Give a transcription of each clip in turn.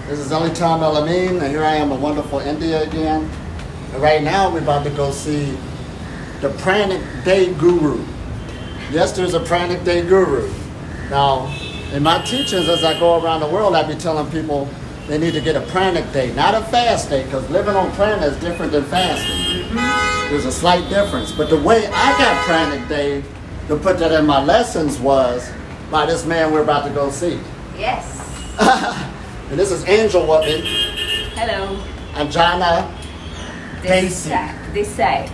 This is Elitom El-Amin, and here I am in wonderful India again. And right now we're about to go see the Pranic Day Guru. Yes, there's a Pranic Day Guru. Now, in my teachings as I go around the world, I be telling people they need to get a Pranic Day, not a fast day, because living on prana is different than fasting. There's a slight difference. But the way I got Pranic Day, to put that in my lessons, was by this man we're about to go see. Yes. And this is Angel Woman. Hello. Anjana Desai.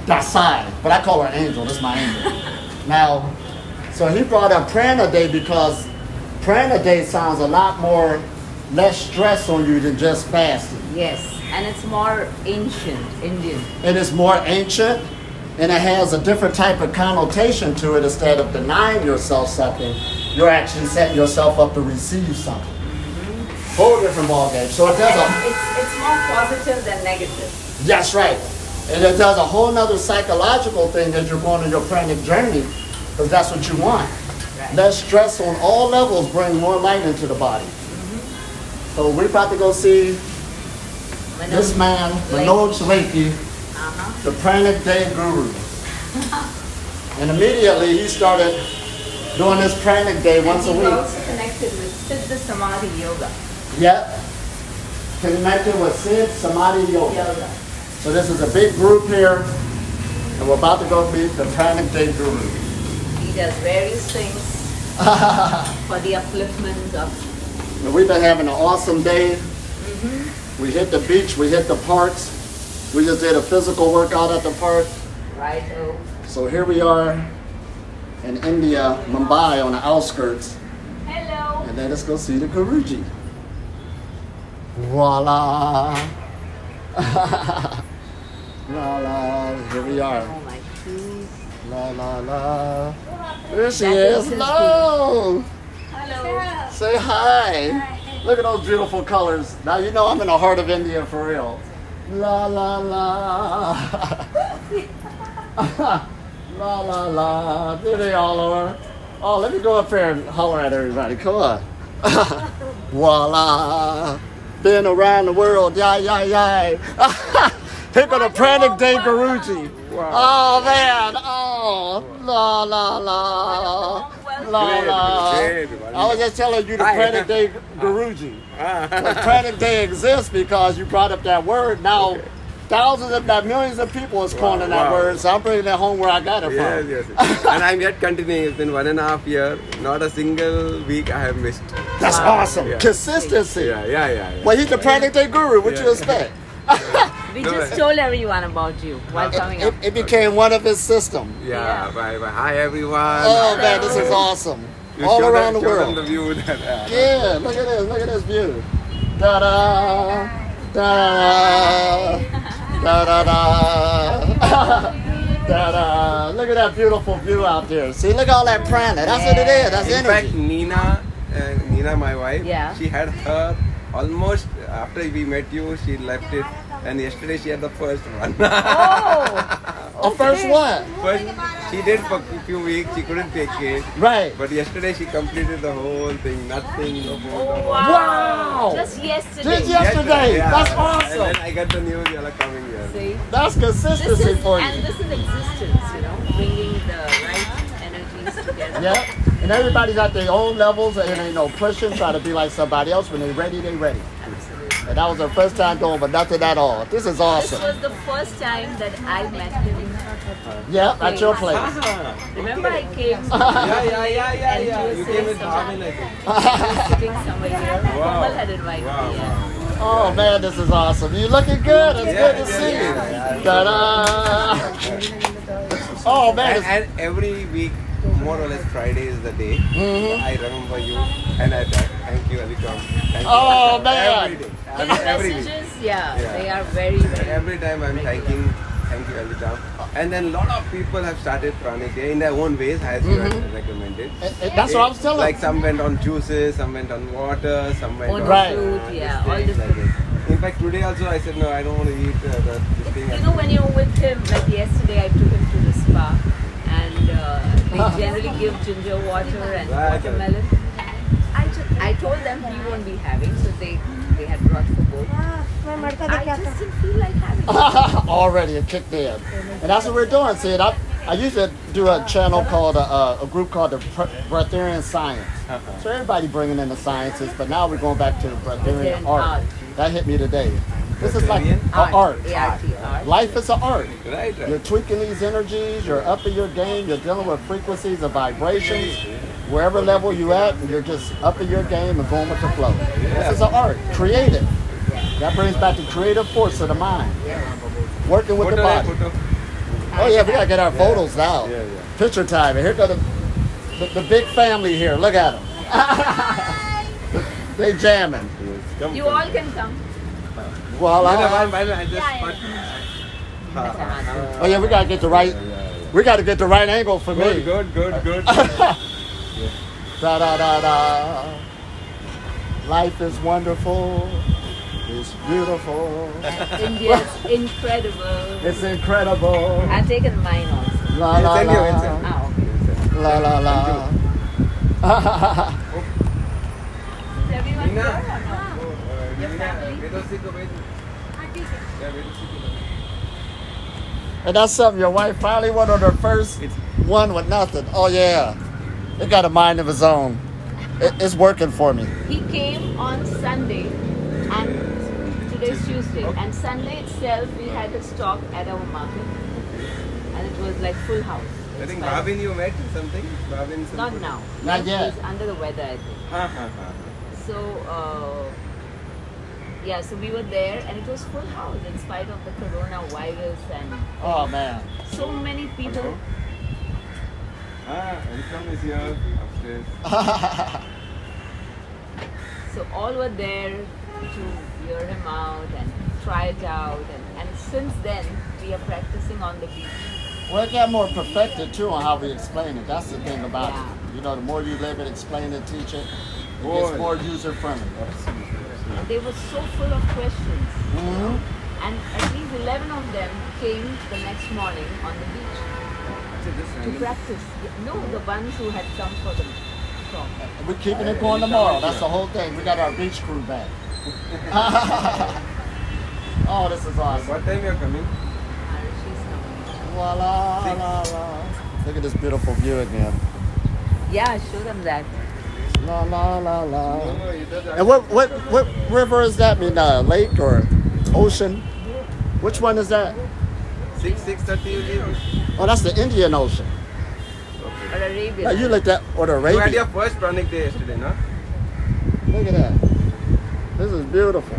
But I call her Angel. This is my angel. Now, so he brought up Prana Day because Prana Day sounds a lot more, less stress on you than just fasting. Yes, and it's more ancient, Indian. And it's more ancient, and it has a different type of connotation to it. Instead of denying yourself something, you're actually setting yourself up to receive something. Whole different ballgame. So it does it's more positive than negative. That's right. And it does a whole nother psychological thing as you're going on your pranic journey, because that's what you want. Right. Less stress on all levels, bring more light into the body. So we're about to go see this man, Manoj Lekhi, the Pranic Day Guru. And immediately he started doing this Pranic Day once a week. He's also connected with Siddha Samadhi Yoga. Yep. Connected with Siddha Samadhi Yoga. So this is a big group here, and we're about to go meet the Pranic Day Guru. He does various things for the upliftment of... And we've been having an awesome day. We hit the beach, we hit the parks. We just did a physical workout at the park. Right. So here we are in India, Mumbai, on the outskirts. Hello. And then let's go see the Guruji. Voila! La la, here we are. Oh my shoes. La la la. There she is. Hello! Hello. Say hi. Look at those beautiful colors. Now you know I'm in the heart of India for real. La la la. La la la. There they all are. Oh, let me go up here and holler at everybody. Come on. Voila. Been around the world. Yay, yay, yay. Here go the Pranic Day Guruji. Wow. Oh, man. Oh, la, la, la. La, la. I was just telling you the Pranic Day Guruji. The Pranic Day exists because you brought up that word. Now, thousands if not millions of people is calling that word, so I'm bringing that home where I got it from. Yes. And I'm yet continuing. It's been 1.5 years. Not a single week I have missed. That's awesome. Yeah. Consistency. Yeah. Well, he's the Pranic Day Guru. What you expect? We just told everyone about you while coming up. It became one of his system. Yeah. Bye. Hi, everyone. Oh, man, this is awesome. You all show around them, the world. Show them the view that, yeah, look at this view. Da-da, da-da, da-da, da-da. Look at that beautiful view out there. See, look at all that prana. That's what it is. That's in energy. fact, Nina, my wife, Yeah. she had her almost, after we met you, she left it. And yesterday she had the first one. The first one? First, she did for a few weeks, she couldn't take it. Right. But yesterday she completed the whole thing, nothing. No food, no Wow! Just yesterday. Just yesterday. Yeah. That's awesome. And then I got the news, you're coming here. See? That's consistency for you. And this is existence, bringing the right energies together. Yep. And everybody's at their own levels, and ain't no pushing, try to be like somebody else. When they're ready, they're ready. And that was her first time doing, but nothing at all. This is awesome. This was the first time that I met him. Yep, at your place. Remember I came? Yeah. You came with Bhavin, I think. Sitting somewhere here. Kamal had invited me. Oh man, this is awesome. You looking good. It's good to see you. Ta-da! Oh man. And every week, more or less Friday is the day. I remember you and I thank you, Elitom. Thank you. Man. Every day. His Every messages, week. they are very, very... Every time I'm thank you, Elitom. And then a lot of people have started Pranic Day in their own ways, as you had recommended. That's what I was telling you. Like some went on juices, some went on water, some went on fruit, all different. In fact, today also I said, no, I don't want to eat this thing. When you're with him, like yesterday I took him to the spa and they generally give ginger water and watermelon. I told them we won't be having, so they had brought for both. I just didn't feel like having it. Already it kicked in, and that's what we're doing. See, I used to do a channel called a group called the Breatharian Science. So everybody bringing in the sciences, but now we're going back to Breatharian art. That hit me today. This is like art. art. Life is an art. Right. You're tweaking these energies, you're upping your game, you're dealing with frequencies and vibrations. Wherever level you at, you're just upping your game and going with the flow. This is an art, creative. That brings back the creative force of the mind. Working with the body. Oh yeah, we gotta get our photos now. Picture time. And here go the big family here. Look at them. They jamming. You all can come. Well, oh yeah, we gotta get the right. We gotta get the right angle for me. Good. Da da da da. Life is wonderful. It's beautiful. India's incredible. It's incredible. I've taken mine also. La la la. Oh, okay. La la la. Is everyone here or no? Your family? And that's something your wife finally went on her first one with nothing. Oh yeah. It got a mind of its own. It's working for me. He came on Sunday, and today's Tuesday. And Sunday itself, we had a stock at our market, and it was like full house. I think Bhavin you met something? Bhavin Not now. Not yet. He's under the weather, I think. So, yeah, so we were there, and it was full house in spite of the coronavirus and Oh man. so many people. Elitom is here upstairs. So all were there to hear him out and try it out, and since then we are practicing on the beach. Well, it got more perfected too on how we explain it. That's the thing about Yeah. it. You know, the more you live it, explain it, teach it, it gets more user friendly. And they were so full of questions. Mm-hmm. And at least 11 of them came the next morning on the beach to practice. No, the ones who had come for the talk. We're keeping it going tomorrow. That's the whole thing. We got our beach crew back. Oh, this is awesome. What time you are coming? She's coming. Voila, la, la. Look at this beautiful view again. Yeah, show them that. La la la la. And what river is that? I mean, lake or ocean? Which one is that? 6:30 you leave. Oh, that's the Indian Ocean. Or Arabian. No, you looked at or the You had your Arabian. first Pranic day yesterday, no? Look at that. This is beautiful.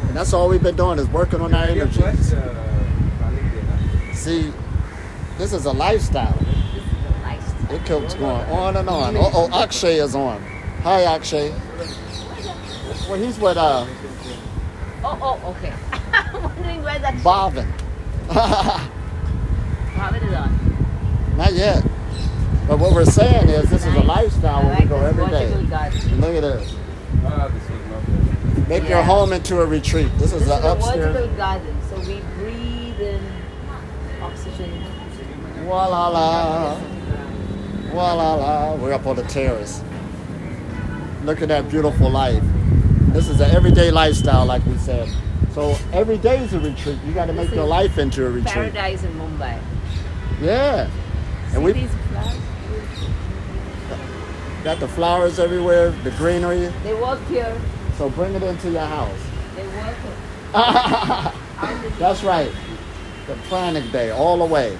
And that's all we've been doing is working on our Your energy. first Pranic day, no? See, this is a lifestyle. It keeps going on and on. Oh, Akshay is on. Hi, Akshay. Well, he's with Okay. I'm wondering where that Bhavin. Bhavin is on. Not yet. But what we're saying is this is a lifestyle where we go every vertical day. garden. Look at this. This was not there. Make your home into a retreat. This is This the is a upstairs. vertical garden, so we breathe in oxygen. Voila la. Voila la. We're up on the terrace. Look at that beautiful life. This is an everyday lifestyle, like we said. So every day is a retreat. You got to make your life into a retreat. Paradise in Mumbai. Yeah. And we See these flowers? got the flowers everywhere, the greenery. They work here. So bring it into your house. They work here. That's right. The Pranic Day, all the way.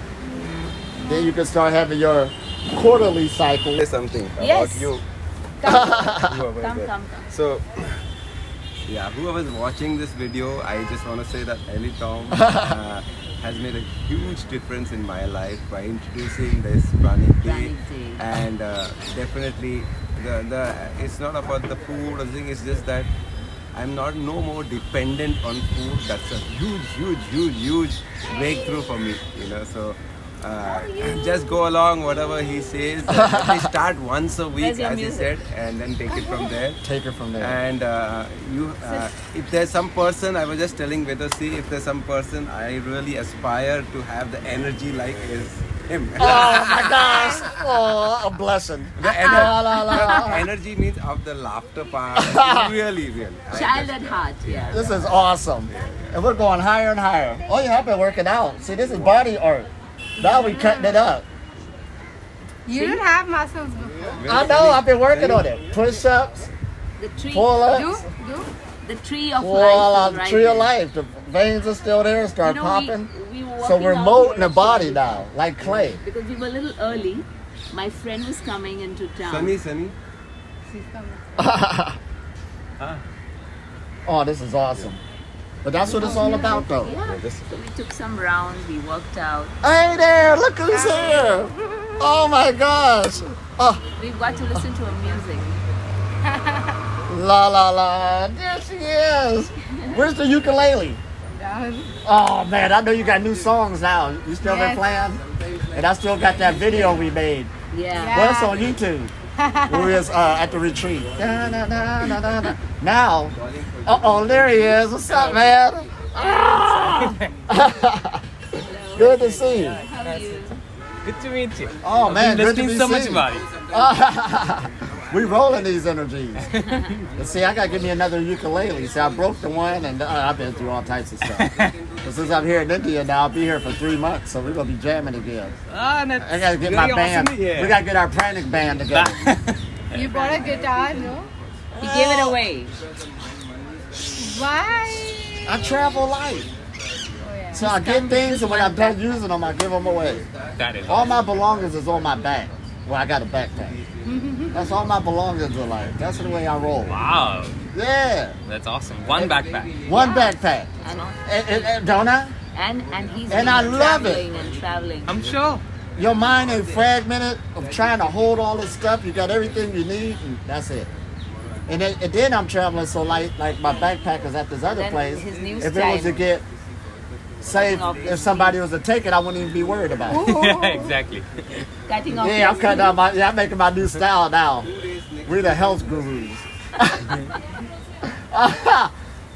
Then you can start having your quarterly cycle. Say something about Yes. you. Come, come. So, yeah, whoever's watching this video, I just want to say that Elitom has made a huge difference in my life by introducing this Pranic Day. And definitely, it's not about the food or thing, it's just that I'm no more dependent on food. That's a huge breakthrough for me, you know. So just go along whatever he says. At least start once a week, as he said, and then take it from there. Take it from there. And if there's some person, I was just telling Vedosi, if there's some person I really aspire to have the energy like is him. Oh my gosh! Oh, a blessing. The la. energy means of the laughter part. Really. Child at heart, yeah. This is awesome. And we're going higher and higher. Oh, you have been working out. See, this is body art. Now we cutting it up. You didn't have muscles before. I know, I've been working on it. Push-ups, The tree, pull-ups. Do? the tree of Voila, life. Is right tree of there. life. The veins are still there, start You know, popping. we were So walking we're out molding here the body actually, now, like clay. because we were a little early. My friend was coming into town. Sunny. She's coming. Oh, this is awesome. But that's what it's all about, though. Yeah. So we took some rounds. We worked out. Hey there, look who's here. Oh my gosh. Oh, We got to listen to her music. la la la. There she is. Where's the ukulele? Down. Oh man, I know you got new songs now. You still been Yes. playing? And I still got that video we made. Yeah. Well, it's on YouTube. We was at the retreat. Now, there he is. What's up, man? Ah! Good to see you. How are you? Good to meet you. Oh man, good to Listening be so much seen. about it. We rolling these energies. But see, I gotta give me another ukulele. See, I broke the one, and I've been through all types of stuff. But since I'm here in India now, I'll be here for 3 months, so we're gonna be jamming again. Ah, that's I gotta get my very band. awesome. Yeah. We gotta get our Pranic band together. You bought a guitar, no? He gave it away. Why? I travel light, Oh yeah. so I get things, and when I'm done using them, I give them away. That is All my belongings is on my back. Well, I got a backpack. That's all my belongings are like. That's the way I roll. Wow, Yeah, that's awesome. One backpack. one backpack. I know. Don't I? And he's And been I love it. traveling and traveling. I'm sure. Your mind ain't fragmented of trying to hold all this stuff. You got everything you need, and that's it. And then I'm traveling so light, like my backpack is at this other Then place. his new If it was to style. get, say, Cutting off if his somebody was to take it, I wouldn't even be worried about it. Yeah, exactly. Cutting off Yeah, I'm his cutting out I'm making my new style now. We're the health gurus.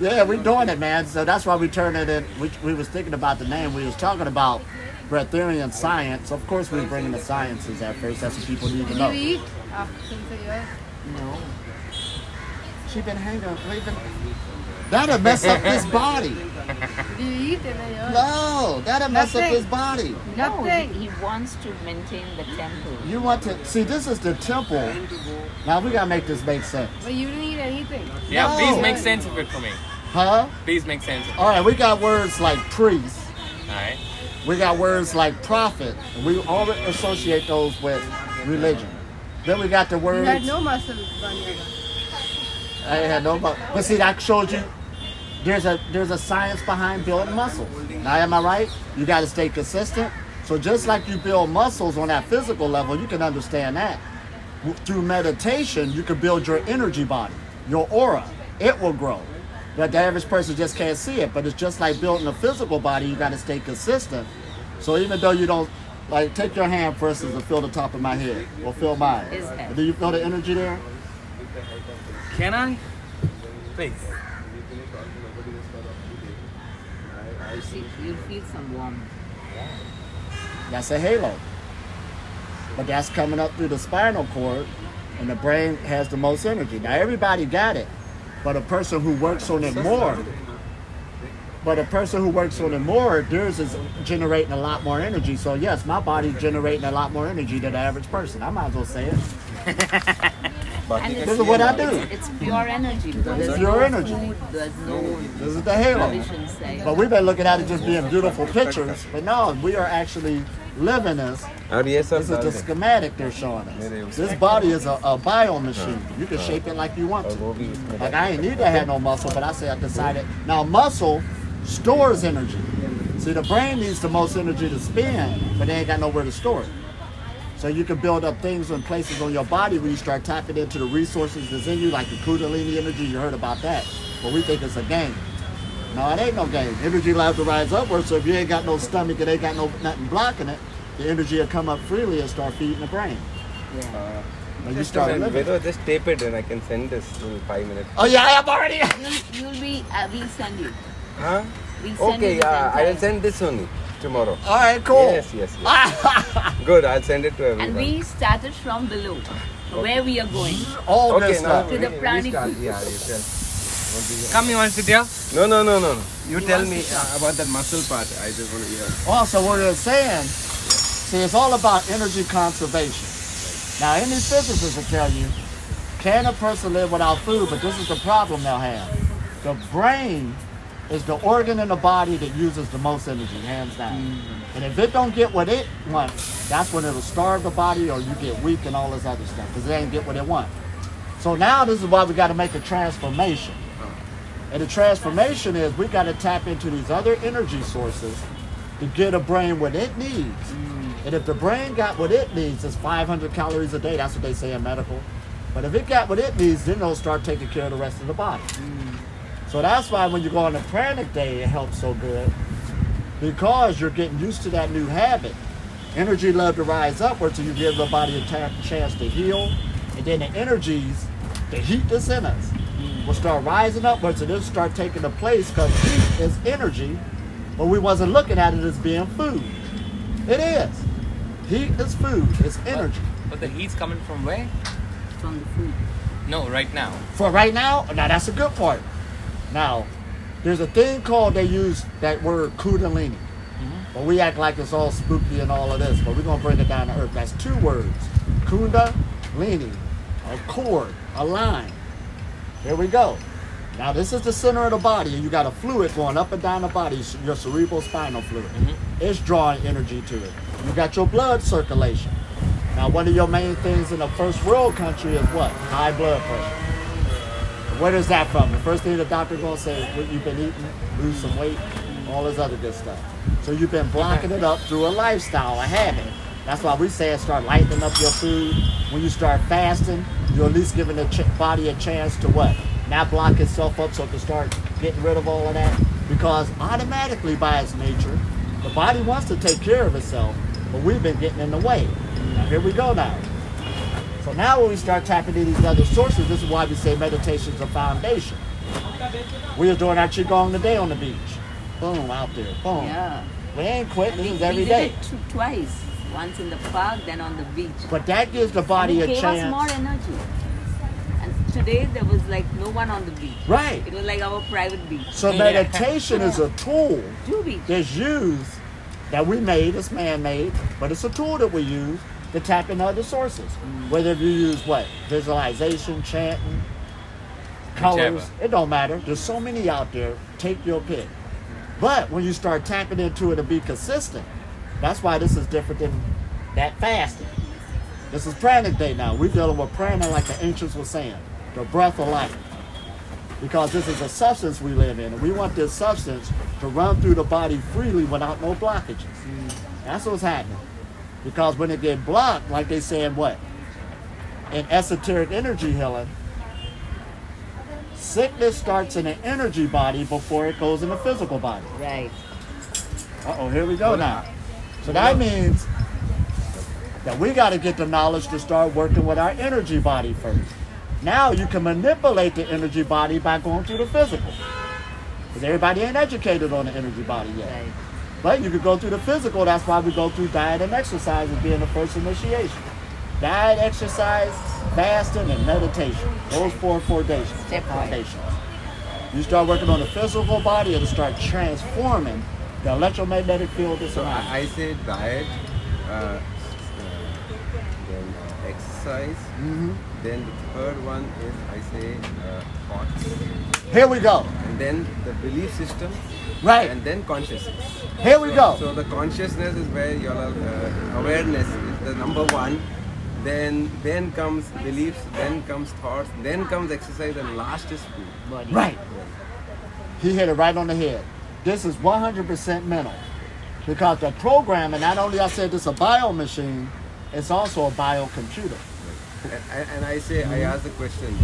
Yeah, we're doing it, man. So that's why we turned it in. We was thinking about the name. We was talking about breatharian science. Of course, we're bringing the sciences at first. That's what people need to Did know. you eat since a year? No. She been hanging, leaving. That'll mess up this body. Did you eat in a year? No, that'll mess up Nothing. this body. No, Nothing. he wants to maintain the temple. You want to see? This is the temple. Now we gotta make this make sense, But you didn't eat anything. Yeah, No. please make sense of it for me. huh? Please make sense of it. All right, we got words like priest. Alright. We got words like prophet. And we all associate those with religion. Then we got the You words. had no muscles on your back. I had no, but see, that showed you. There's a science behind building muscles. Now, am I right? You got to stay consistent. So just like you build muscles on that physical level, you can understand that. Through meditation, you can build your energy body, your aura. It will grow. But the average person just can't see it. But it's just like building a physical body. You got to stay consistent. So even though you don't, like, take your hand, for instance, and feel the top of my head, or feel mine. His head. Do you feel the energy there? Can I? Please. You'll feel some warmth. That's a halo. But that's coming up through the spinal cord, and the brain has the most energy. Now everybody got it, but a person who works on it more, theirs is generating a lot more energy. So yes, my body's generating a lot more energy than the average person. I might as well say it. And This is what I do. It's pure energy. Because there's Pure no energy. food, there's no This is the halo. provision say. But we've been looking at it just being beautiful pictures, but no, we are actually living this. This is the schematic they're showing us. This body is a bio machine. You can shape it like you want to. Like I ain't need to have no muscle, but I say I decided. Now muscle stores energy. See, the brain needs the most energy to spend, but they ain't got nowhere to store it. So you can build up things in places on your body where you start tapping into the resources that's in you, like the Kundalini energy. You heard about that. But we think it's a game. No, it ain't no game. Energy allows to rise upwards, so if you ain't got no stomach and ain't got nothing blocking it, the energy will come up freely and start feeding the brain. Yeah. And you start living. Just tape it and I can send this in 5 minutes. Oh yeah, I am already. You'll be, we'll send you. Huh? We'll send Okay, you the I will entire- send this only. tomorrow. All right, cool. Yes. Good, I'll send it to everyone. And we started from below, where we are going. All Okay, this now stuff. To the Pranic. Yeah, you tell. Come, you want to sit here? No. You tell me about that muscle part. I just want to hear. Also, what you're saying, see, it's all about energy conservation. Now, any physicist will tell you, can a person live without food? But this is the problem they'll have. The brain is the organ in the body that uses the most energy, hands down. And if it don't get what it wants, that's when it'll starve the body or you get weak and all this other stuff because it ain't get what it wants. So now this is why we got to make a transformation. And the transformation is we got to tap into these other energy sources to get a brain what it needs. And if the brain got what it needs, it's 500 calories a day. That's what they say in medical. But if it got what it needs, then it'll start taking care of the rest of the body. So that's why when you go on a Pranic Day, it helps so good. Because you're getting used to that new habit. Energy love to rise upward so you give the body a chance to heal. And then the energies, the heat that's in us, will start rising upwards and it'll start taking the place because heat is energy, but we wasn't looking at it as being food. It is. Heat is food. It's energy. But the heat's coming from where? From the food. No, right now. For right now that's a good part. Now, there's a thing called, they use that word kundalini. But we act like it's all spooky and all of this, but we're going to bring it down to earth. That's two words. Kundalini, a cord, a line. Here we go. Now this is the center of the body and you got a fluid going up and down the body, your cerebral spinal fluid. It's drawing energy to it. You got your blood circulation. Now one of your main things in a first world country is what? High blood pressure. Where is that from? The first thing the doctor gonna say, what you've been eating, lose some weight, all this other good stuff. So you've been blocking it up through a lifestyle, a habit. That's why we say start lightening up your food. When you start fasting, you're at least giving the body a chance to what? Not block itself up so it can start getting rid of all of that. Because automatically by its nature, the body wants to take care of itself, but we've been getting in the way. Now here we go now. So now when we start tapping into these other sources, this is why we say meditation is a foundation. We are doing our Qigong today on the beach. Boom, out there, boom. Yeah. We ain't quitting, this is every we day. did it twice. Once in the park, then on the beach. But that gives the body and a it gave chance. us more energy. And today there was like no one on the beach. Right. It was like our private beach. So meditation is a tool Two beach. that's used, that we made, it's man-made, but it's a tool that we use to tap into other sources. Whether you use what? Visualization, chanting, colors, Whichever. it don't matter. There's so many out there, take your pick. But when you start tapping into it and be consistent, that's why this is different than that fasting. This is Pranic Day now. We're dealing with prana like the ancients were saying, the breath of life. Because this is a substance we live in, and we want this substance to run through the body freely without no blockages. That's what's happening. Because when it get blocked, like they say in what? In esoteric energy healing, sickness starts in the energy body before it goes in the physical body. Right. Uh-oh, here we go now. So that means that we got to get the knowledge to start working with our energy body first. Now you can manipulate the energy body by going through the physical. Because everybody ain't educated on the energy body yet. Right. But you could go through the physical. That's why we go through diet and exercise as being the first initiation. Diet, exercise, fasting, and meditation. Those four foundations. You start working on the physical body, it'll start transforming the electromagnetic field that's So around. I say diet, then exercise, then the third one is I say thoughts, Here we go. and then the belief system, Right. and then consciousness. Here we go. So the consciousness is where your awareness is the number one. Then comes beliefs, then comes thoughts, then comes exercise, and last is food. Body. Right. He hit it right on the head. This is 100% mental. Because the programming, not only I said this is a bio machine, it's also a biocomputer. And I say, I ask the question,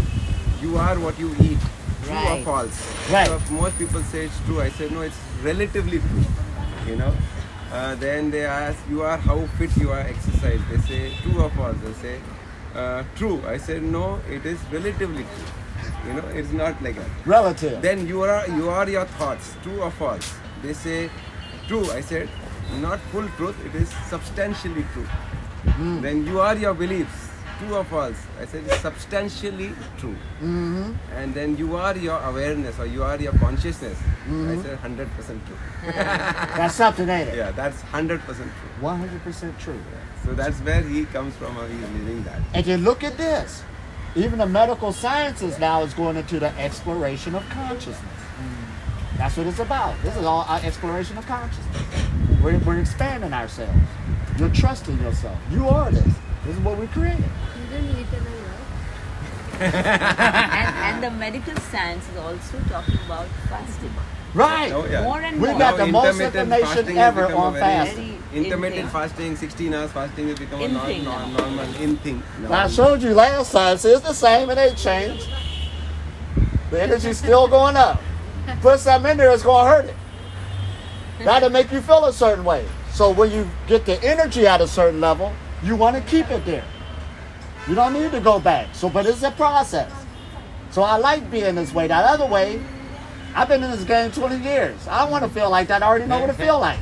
you are what you eat. True or Right. false? Right. So if most people say it's true. I say, no, it's relatively true. You know? Then they ask, you are how fit you are exercise. They say, true or false? They say, true. I said, no, it is relatively true. You know, it's not like that. Relative. Then you are your thoughts, true or false? They say, true. I said, not full truth, it is substantially true. Then you are your beliefs, true or false. I said it's substantially true. And then you are your awareness or you are your consciousness. I said 100% true. That's something, ain't it? Yeah, that's 100% true. 100% true. So that's where he comes from, how he's living that. And then look at this. Even the medical sciences now is going into the exploration of consciousness. That's what it's about. This is all our exploration of consciousness. We're expanding ourselves. You're trusting yourself. You are this. This is what we created. And the medical science is also talking about fasting. Right. Oh, yeah. More and We more. got the most Intermittent information fasting has ever become a on very- fasting. Intermittent In-thing. fasting, 16 hours fasting has become a In-thing now. normal in-thing. I showed you last time. See, it's the same. It ain't changed. The energy's still going up. Put something in there, it's going to hurt it. That'll make you feel a certain way. So when you get the energy at a certain level, you want to keep it there. You don't need to go back. But it's a process. So I like being this way. That other way, I've been in this game 20 years. I don't want to feel like that. I already know what it feels like.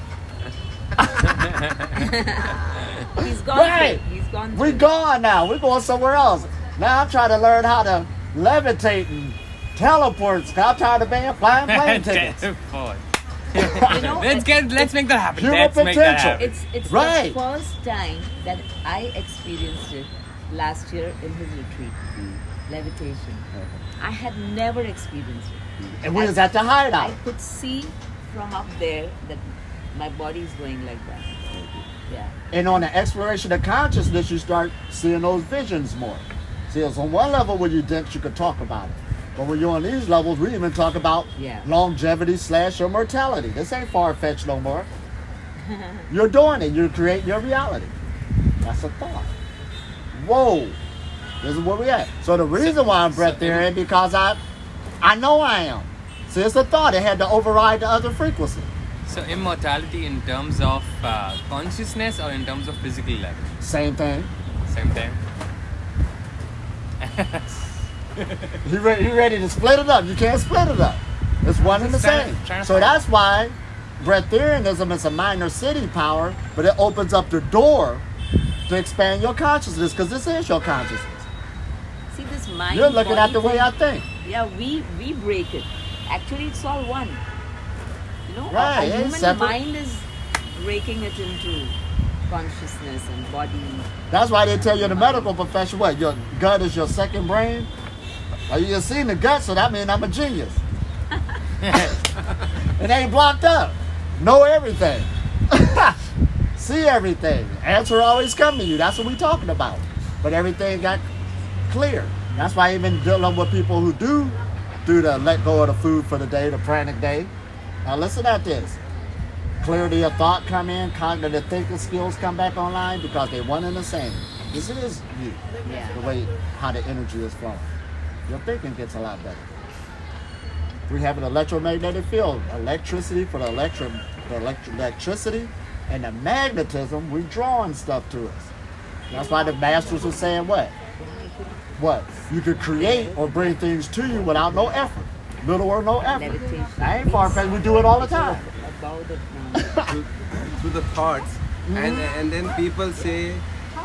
He's gone Right. through. He's gone through. We're gone now. We're going somewhere else. Now I'm trying to learn how to levitate and teleport. I'm tired of buying plane tickets. You know, Let's make that happen. Human Let's make that potential. happen. it's Right. the first time that I experienced it last year in his retreat. Levitation. I had never experienced it. And we was at the hideout. I could see from up there that my body is going like that. Yeah. And on the exploration of consciousness, you start seeing those visions more. See, it's on one level where you dense, you could talk about it. But when you're on these levels, we even talk about longevity / your mortality. This ain't far-fetched no more. You're doing it. You're creating your reality. That's a thought. Whoa. This is where we at. So the reason why I'm breatharian because I know I am. See, it's a thought. It had to override the other frequency. So immortality in terms of consciousness or in terms of physical level? Same thing. Same thing. You ready to split it up? You can't split it up. It's one and the same. So that's why breatharianism is a minor city power, but it opens up the door to expand your consciousness because this is your consciousness. See this mind. You're looking at body the way thing? I think. Yeah, we break it. Actually, it's all one. You know, Right, a it's human separate. mind is breaking it into consciousness and body. That's why they tell you in the medical profession, what, your gut is your second brain? Well, you seen the gut, so that means I'm a genius. It ain't blocked up. Know everything. See everything. Answer always come to you. That's what we talking about. But everything got clear. That's why even dealing with people who do the let go of the food for the day, the Pranic day. Now listen at this. Clarity of thought come in, cognitive thinking skills come back online because they're one and the same. This is you. Yeah. The way how the energy is flowing. Your thinking gets a lot better. We have an electromagnetic field, electricity for the electricity, and the magnetism, we drawing stuff to us. That's why the masters were saying what? What? You could create or bring things to you without no effort. Little or no effort. Levitation. I ain't far-fetched, we do it all the time. About it now. through the thoughts. And then people say,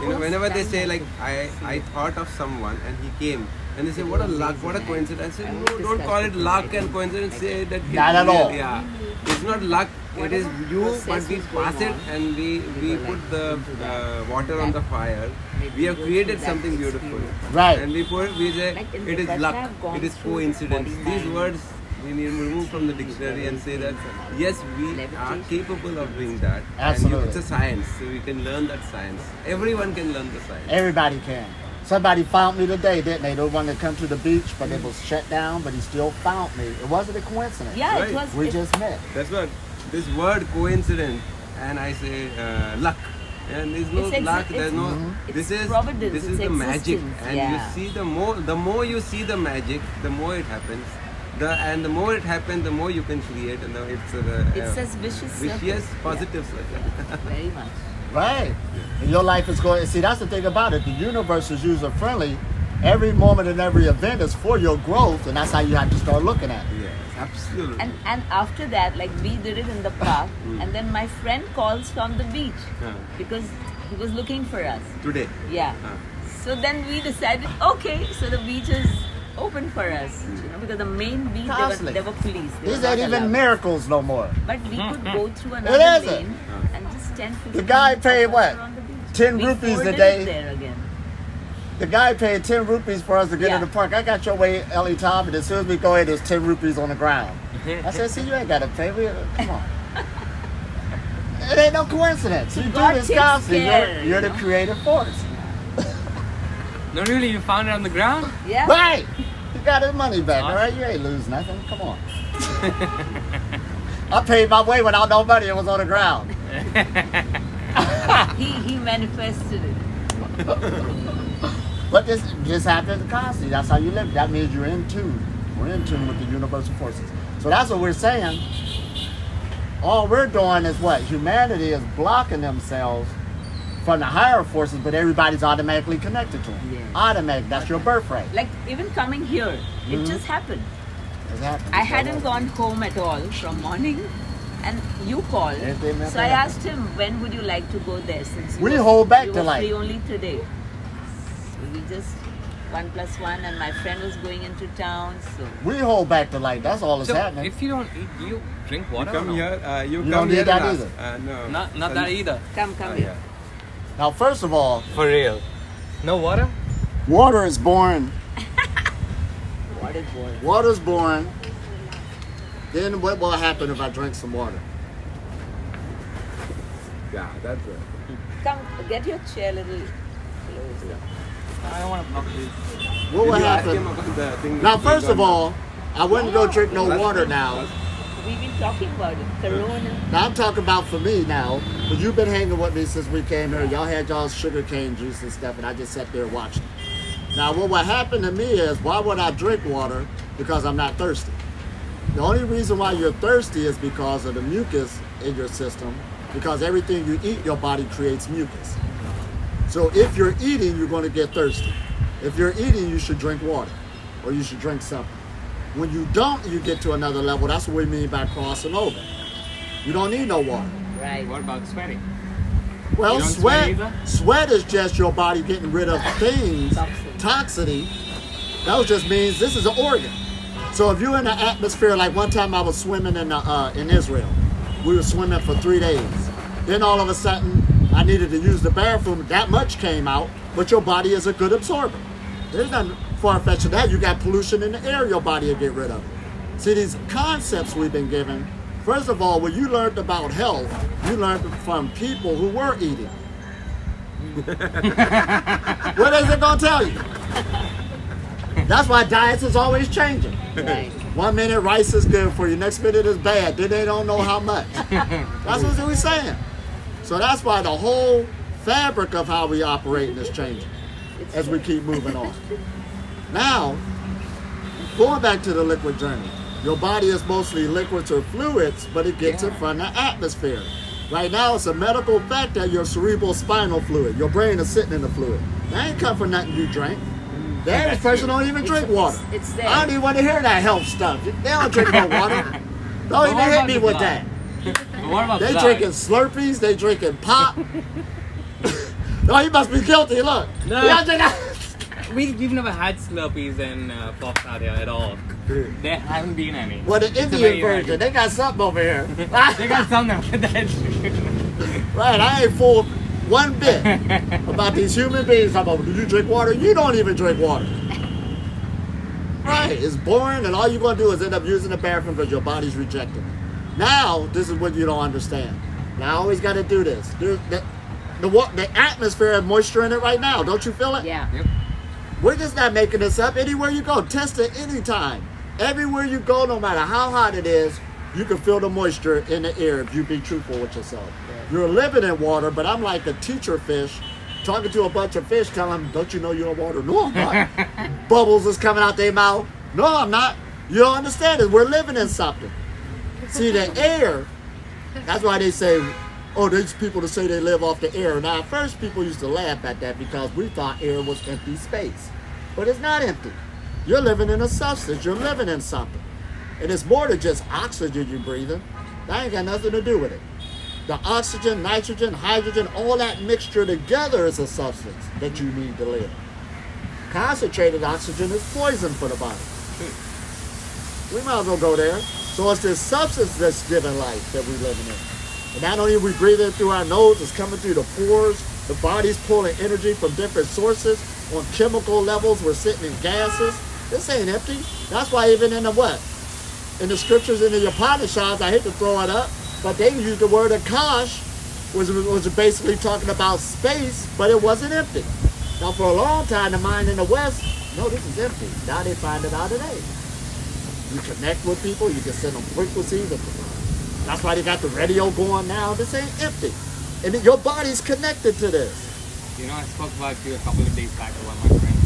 you know, whenever they say like I thought of someone and he came, and they say what a luck, what a coincidence. I say, no, don't call it luck and coincidence. Say that Not at all. Yeah, it's not luck. It is you, but we pass it and we put the water on the fire. We have created something beautiful. Right. And we say it is luck. It is coincidence. These words we need to remove from the dictionary and say that yes, we are capable of doing that. Absolutely. And it's a science, so we can learn that science. Everyone can learn the science. Everybody can. Somebody found me today, didn't they? They wanted to come to the beach, but it was shut down, but he still found me. It wasn't a coincidence. Yeah, Right. it was. We just met. That's what this word coincidence, and I say luck. And there's no luck. There's no. This is providence, this it's is the magic, existence, and yeah. you see the more you see the magic, the more it happens. The more it happens, the more you can create, and It's a vicious circle. vicious positive circle. Very much. Right. And your life is going, see, that's the thing about it. The universe is user friendly every moment and every event is for your growth, and that's how you have to start looking at it. Yes, absolutely. And after that, like we did it in the park, and then my friend calls from the beach because he was looking for us. Today. Yeah. So then we decided, okay, so the beach is open for us, because the main beach there were police. These ain't even miracles no more. But we could go through It another isn't. lane and just 10, 15 The guy minutes paid of what? us around the beach. 10 We rupees a folded day? it there again. The guy paid 10 rupees for us to get in the park. I got your way, Elitom, and as soon as we go in, there's 10 rupees on the ground. I said, see, you ain't got to pay. Come on. It ain't no coincidence. You do God this takes constantly. care, You're the creative force. No, really, you found it on the ground? Yeah. Right. You got his money back, all right? You ain't lose nothing. Come on. I paid my way without no money. It was on the ground. He manifested it. But this just happens constantly. That's how you live. That means you're in tune. We're in tune with the universal forces. So that's what we're saying. All we're doing is what? Humanity is blocking themselves from the higher forces, but everybody's automatically connected to them. Yeah. Automatic. That's your birthright. Like even coming here, it just happened. It's happening. I hadn't gone home at all from morning, and you called. Anything So I asked him, when would you like to go there? Since We hold back you to were life. free only today. So we just 1+1, and my friend was going into town, so We hold back the light. That's all that's So, happening. if you don't eat, do you drink water? You come or no? here, you don't come need here that and either. ask. No. Not that either. come Oh, here. yeah. Now, first of all, For real. No water? water is born. What is born? Water's born. Then what will happen if I drink some water? Yeah, that's it. Come, get your chair a little closer. I don't want to block this. What will Did you ask him happen? about the thing Now, that first goes of on? all, I wouldn't go drink no Last water week, now. last- We've been talking about it. Corona. Now I'm talking about for me now, because you've been hanging with me since we came here. Y'all had y'all's sugar cane juice and stuff, and I just sat there watching. Now what happened to me is, why would I drink water? Because I'm not thirsty. The only reason why you're thirsty is because of the mucus in your system, because everything you eat, your body creates mucus. So if you're eating, you're going to get thirsty. If you're eating, you should drink water, or you should drink something. When you don't, you get to another level. That's what we mean by crossing over. You don't need no water. Right. What about sweating? Well, You don't sweat either? sweat is just your body getting rid of things, Toxin. toxicity. That just means this is an organ. So if you're in the atmosphere, like one time I was swimming in Israel. We were swimming for 3 days. Then all of a sudden, I needed to use the bathroom. That much came out, but your body is a good absorber. There's nothing far-fetched to that. You got pollution in the air, your body will get rid of it. See, these concepts we've been given, first of all, when you learned about health, you learned from people who were eating. What is it going to tell you? That's why diets is always changing. Right. 1 minute rice is good for you, next minute is bad. Then they don't know how much. That's what we're saying. So that's why the whole fabric of how we operate is changing as we keep moving on. Now, going back to the liquid journey, your body is mostly liquids or fluids, but it gets it from the atmosphere. Right now, it's a medical fact that your cerebral spinal fluid, your brain is sitting in the fluid. That ain't come from nothing you drink. The average person don't even drink water. It's there. I don't even want to hear that health stuff. They don't drink no water. Don't even hit me with that. But what about They blood? drinking Slurpees, they drinking pop. Oh, you must be guilty, look. No. Y'all drink- We've never had Slurpees and Pops out here at all. There haven't been any. Well, the It's a Indian very version, rare- they got something over here. They got something with that. Right, I ain't fooled one bit about these human beings. Talking about, do you drink water? You don't even drink water. Right, it's boring, and all you're going to do is end up using the bathroom because your body's rejecting it. Now, this is what you don't understand. Now, I always got to do this. The atmosphere has moisture in it right now. Don't you feel it? Yeah. Yep. We're just not making this up. Anywhere you go, test it anytime. Everywhere you go, no matter how hot it is, you can feel the moisture in the air if you be truthful with yourself. You're living in water, but I'm like a teacher fish talking to a bunch of fish telling them, don't you know you're in water? No, I'm not. Bubbles is coming out their mouth. No, I'm not. You don't understand it. We're living in something. See, the air, that's why they say, oh, there's people that say they live off the air. Now, at first, people used to laugh at that because we thought air was empty space. but it's not empty. You're living in a substance. You're living in something. And it's more than just oxygen you're breathing. That ain't got nothing to do with it. The oxygen, nitrogen, hydrogen, all that mixture together is a substance that you need to live. Concentrated oxygen is poison for the body. We might as well go there. So it's this substance that's giving life that we're living in. And not only are we breathing through our nose, it's coming through the pores. The body's pulling energy from different sources. On chemical levels, we're sitting in gases. This ain't empty. That's why even in the what? In the scriptures in the Upanishads, I hate to throw it up, but they use the word akash, was basically talking about space, but it wasn't empty. Now for a long time, the mind in the West, no, this is empty. Now they find it out today. You connect with people, you can send them frequencies. That's why they got the radio going now. This ain't empty. And your body's connected to this. You know, I spoke about you a couple of days back to one of my friends,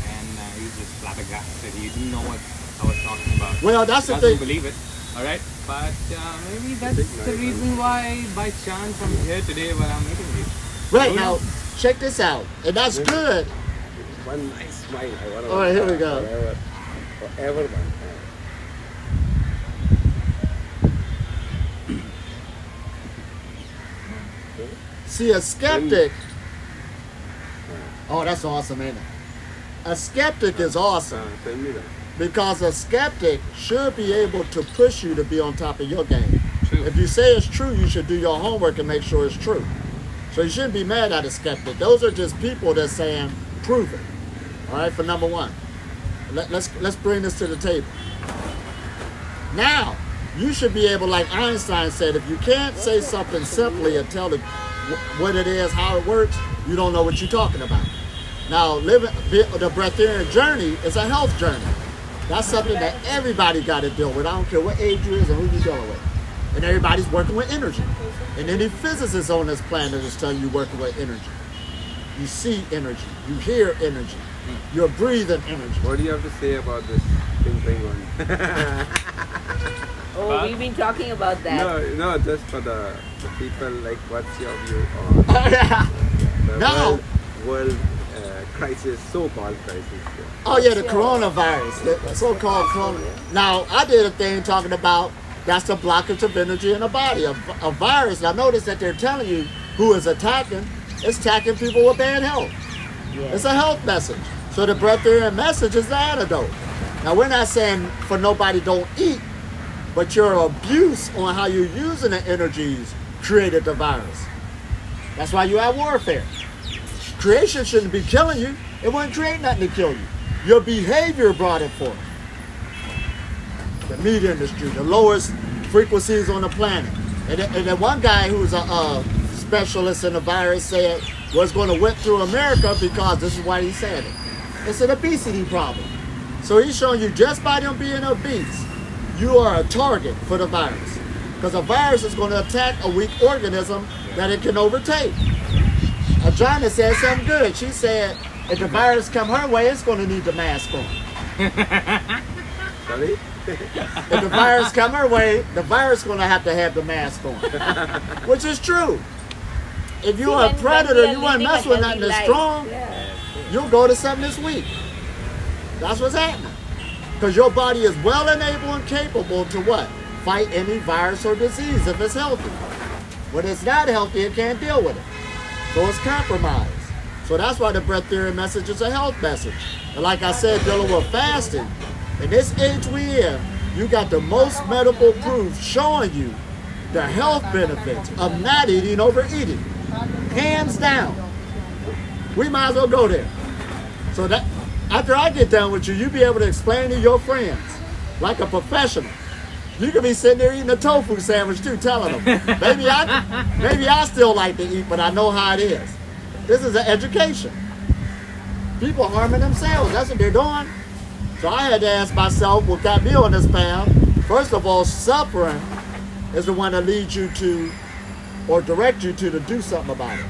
and he was just flabbergasted. He didn't know what I was talking about. Well, that's he the thing. doesn't believe it. All right, but maybe that's the reason why, by chance, I'm here today when I'm meeting you. Right now, check this out, and that's good. One nice smile. I want to. All right, here we go. Forever one. See, a skeptic. Oh, that's awesome, ain't it? A skeptic is awesome. Tell me that. Because a skeptic should be able to push you to be on top of your game. True. If you say it's true, you should do your homework and make sure it's true. So you shouldn't be mad at a skeptic. Those are just people that's saying, prove it. All right, for number one. Let's bring this to the table. Now, you should be able, like Einstein said, if you can't say something simply and tell what it is, how it works, you don't know what you're talking about. Now, living the breatharian journey is a health journey. That's something that everybody got to deal with. I don't care what age you is and who you're dealing with. And everybody's working with energy. And any physicist on this planet is telling you working with energy. You see energy. You hear energy. You're breathing energy. What do you have to say about this thing going on? Oh, we've been talking about that. No, just for the people, like, what's your view on the No. world crisis, so-called crisis? Oh yeah, the coronavirus, the so-called corona. Now, I did a thing talking about that's the blockage of energy in the body, a virus. Now notice that they're telling you who is attacking. It's attacking people with bad health. Yes. It's a health message. So the breatharian message is the antidote. Now we're not saying for nobody don't eat, but your abuse on how you're using the energies created the virus. That's why you have warfare. Creation shouldn't be killing you. It wouldn't create nothing to kill you. Your behavior brought it forth. The meat industry, the lowest frequencies on the planet. And then one guy who's a specialist in the virus said was going to whip through America because this is why he said it. It's an obesity problem. So he's showing you just by them being obese, you are a target for the virus. Because a virus is going to attack a weak organism that it can overtake. Ajana said something good. She said, if the virus come her way, it's going to need the mask on. Sorry? If the virus come her way, the virus is going to have the mask on. Which is true. If you're a predator, you want to mess with nothing that's strong, you'll go to something that's weak. That's what's happening. Because your body is well enabled and capable to what? Fight any virus or disease if it's healthy. When it's not healthy, it can't deal with it. So it's compromised. So that's why the breatharian message is a health message. And like I said, dealing with fasting, in this age we in, you got the most medical proof showing you the health benefits of not eating overeating. Hands down. We might as well go there. So that after I get done with you, you'll be able to explain to your friends, like a professional. You could be sitting there eating a tofu sandwich too, telling them, maybe I still like to eat, but I know how it is. This is an education. People harming themselves, that's what they're doing. So I had to ask myself what got me on this path. First of all, suffering is the one that leads you to, or direct you to do something about it.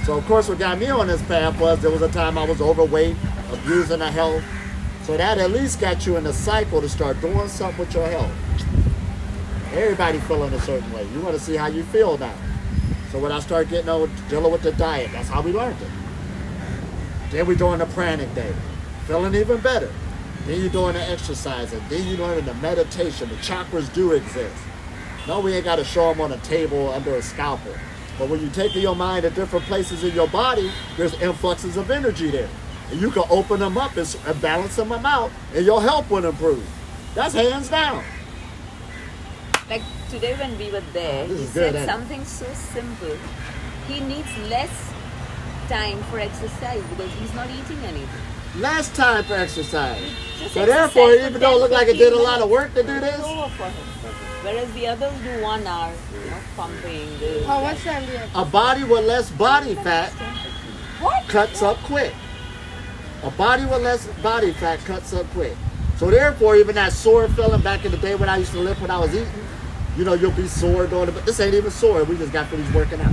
So of course what got me on this path was there was a time I was overweight, abusing the health. So that at least got you in the cycle to start doing something with your health. Everybody feeling a certain way. You want to see how you feel now. So when I started getting on dealing with the diet, that's how we learned it. Then we're doing the Pranic day. Feeling even better. Then you're doing the exercising. Then you're doing the meditation. The chakras do exist. No, we ain't got to show them on a table under a scalpel. But when you take your mind to different places in your body, there's influxes of energy there. And you can open them up and balance them out, and your health will improve. That's hands down. Like today when we were there, he said something so simple. He needs less time for exercise because he's not eating anything. Less time for exercise. Just So therefore, exercise even though it looked like it did a lot of work to do it's this, over for him. Whereas the others do 1 hour, pumping. This, How much time do you have? a body with less body fat What? cuts up quick. A body with less body fat cuts up quick. So therefore, even that sore feeling back in the day when I used to lift when I was eating, you know, you'll be sore doing it, but this ain't even sore. We just got finished working out.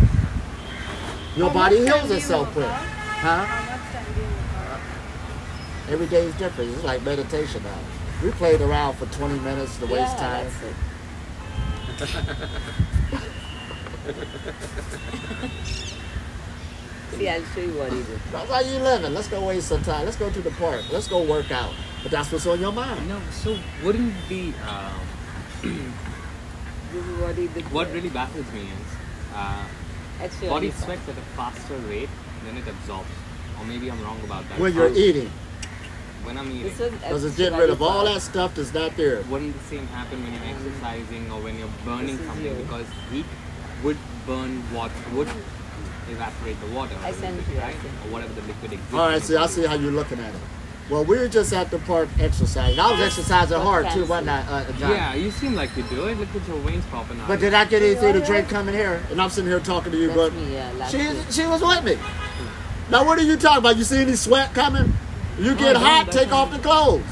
Your body heals itself quick. Huh? How much time do you work out? Every day is different. It's like meditation now. We played around for 20 minutes to waste time. That's it. See, I'll show you what he did. That's how you living. Let's go waste some time. Let's go to the park. Let's go work out. But that's what's on your mind. No, so wouldn't the This is what he did. what really baffles me is Actually, body only sweats at a faster rate than it absorbs. Or maybe I'm wrong about that. When you're eating. When I'm eating. This was Because it's getting rid of all that stuff that's not there. Wouldn't the same happen when you're exercising or when you're burning This is something? you. Because heat would burn what would evaporate the water, I or the sent liquid, you, I right? sent Or whatever the liquid exists. All right, see, I see how you're looking at it. Well, we were just at the park exercising. I was exercising hard too, wasn't I, John? Yeah, you seem like you do it. Look at your veins popping out. But did I get anything to drink coming here? And I'm sitting here talking to you, That's but me, yeah, last week. she was with me. Now, what are you talking about? You see any sweat coming? You get no, hot, that's take not- off the clothes.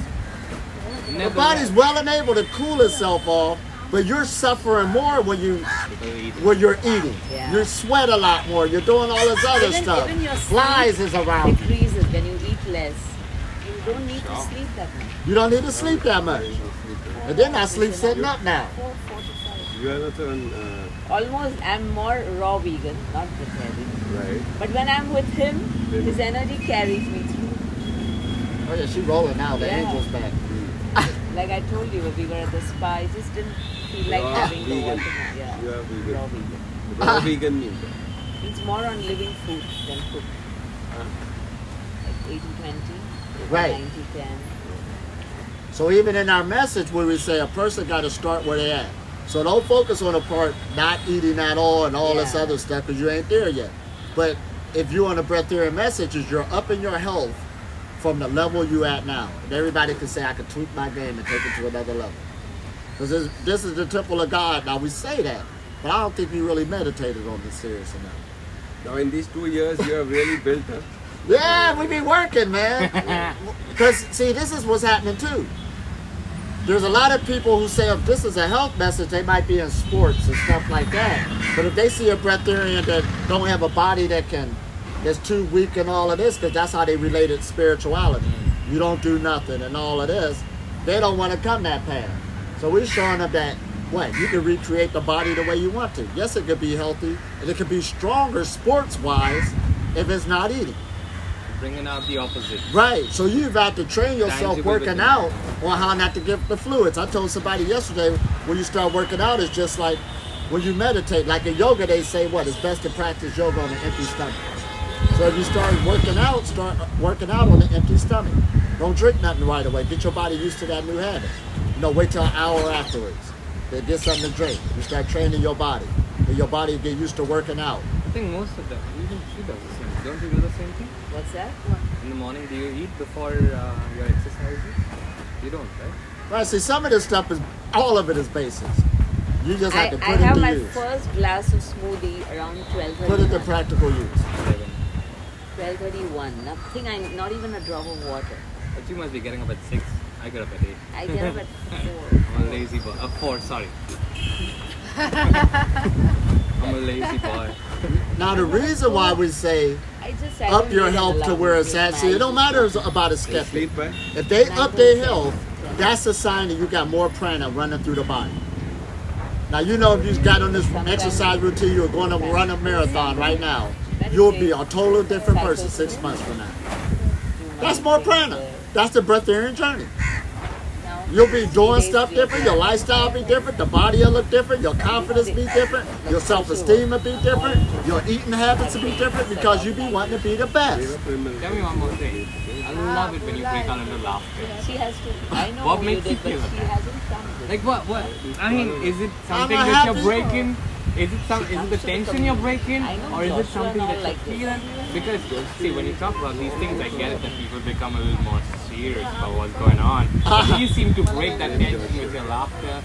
The Never body's well and able to cool itself off, but you're suffering more when you're eating. Yeah. You sweat a lot more. You're doing all this other stuff. Even your Flies sleep is around you. decreases when you eat less. You don't need to sleep that much. You don't need to sleep that much. And then I sleep sitting up now. 4:45. You are not on, Almost, I'm more raw vegan, not vegetarian. right. But when I'm with him, his energy carries me through. Oh yeah, she's rolling now. The Yeah. angel's back. Like I told you, when we were at the spa, I just didn't feel like You are having the vegan. water. Yeah. You are vegan. Raw vegan. Raw vegan means It's more on living food than cooked. Like 80-20, Right. 90-10. So even in our message where we say a person got to start where they at. So don't focus on the part not eating at all and all this Yeah. other stuff because you ain't there yet. But if you're on the breatharian messages, you're upping your health from the level you at now. And everybody can say, I can tweak my game and take it to another level. Because this is the temple of God. Now we say that, but I don't think we really meditated on this serious enough. now in these 2 years you have really built up. Yeah, we be working, man. Because, see, this is what's happening, too. There's a lot of people who say if this is a health message, they might be in sports and stuff like that. But if they see a breatharian that don't have a body that's too weak and all of this, because that's how they related spirituality. You don't do nothing and all of this. They don't want to come that path. So we're showing them that, you can recreate the body the way you want to. Yes, it could be healthy, and it could be stronger sports-wise if it's not eating. bringing out the opposite. Right. So you've got to train yourself Tangible working within. out on how not to give the fluids. I told somebody yesterday, when you start working out, it's just like when you meditate. Like in yoga, they say it's best to practice yoga on an empty stomach. So if you start working out on an empty stomach. Don't drink nothing right away. Get your body used to that new habit. Wait till an hour afterwards. Then get something to drink. You start training your body. Then your body get used to working out. I think most of them, even she does the same. Don't you do the same thing? What's that? In the morning, do you eat before your exercises? You don't, right? Right, see, some of this stuff all of it is basics. You just have to I put have it my to use. first glass of smoothie around 12:31. Put it to practical use. 12:31. Nothing. Not even a drop of water. But you must be getting up at 6. I get up at 8. I get up at 4. I'm a lazy boy. 4, sorry. I'm a lazy boy. Now, the reason why we say I up don't your need an health to alarm where it's with at, my see, it don't matter eyes. about a You skeptic. sleep, right? If they up their 9:30. health, that's a sign that you got more prana running through the body. Now, if you got on this exercise routine, you're going to run a marathon right now, you'll be a totally different person 6 months from now. That's more prana. there. That's the breatharian journey. Now, You'll be doing 3 days stuff different, your later, lifestyle be different, the body will look different, your confidence be different, your self-esteem will be different, your eating habits will be different because you be wanting to be the best. Tell me one more thing. I love it when you break out into laughter. She has to. I know What you makes did, you but feel she that? hasn't come. Like what? I mean, is it something I'm a that you're happy- breaking? Is it the tension you're breaking, I know or is it Joshua something and all that like you're this. feeling? Because see, when you talk about these things, I get it that people become a little more serious about what's going on. But you seem to break that tension with your laughter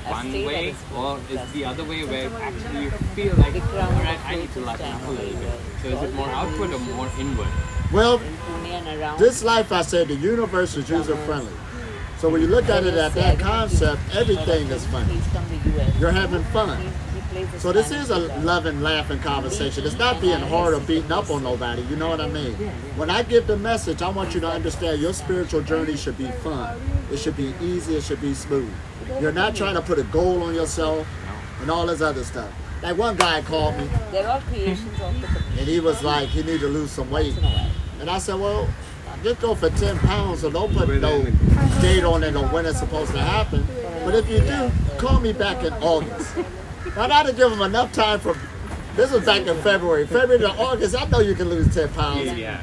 one state way, that is or is the other way where actually you feel like, Vikram alright, I need to lighten up a little bit. So is it more outward or more inward? Well, In Pune and around. this life, I said, the universe is user-friendly. So when you look at it at that concept, everything is funny. He's from the US. You're having fun. He plays the So this Spanish is a guitar. love and laughing conversation. It's not being hard or beating up on nobody. You know what I mean? When I give the message, I want you to understand your spiritual journey should be fun. It should be easy. It should be smooth. You're not trying to put a goal on yourself and all this other stuff. Like one guy called me They're all creations of the community. and he was like, he needed to lose some weight. Once in a while. And I said, well, just go for 10 pounds, so don't put no date on it or when it's supposed to happen. But if you do, call me back in August. Now, not to give him enough time for, this was back in February. February to August, I know you can lose 10 pounds. Yeah.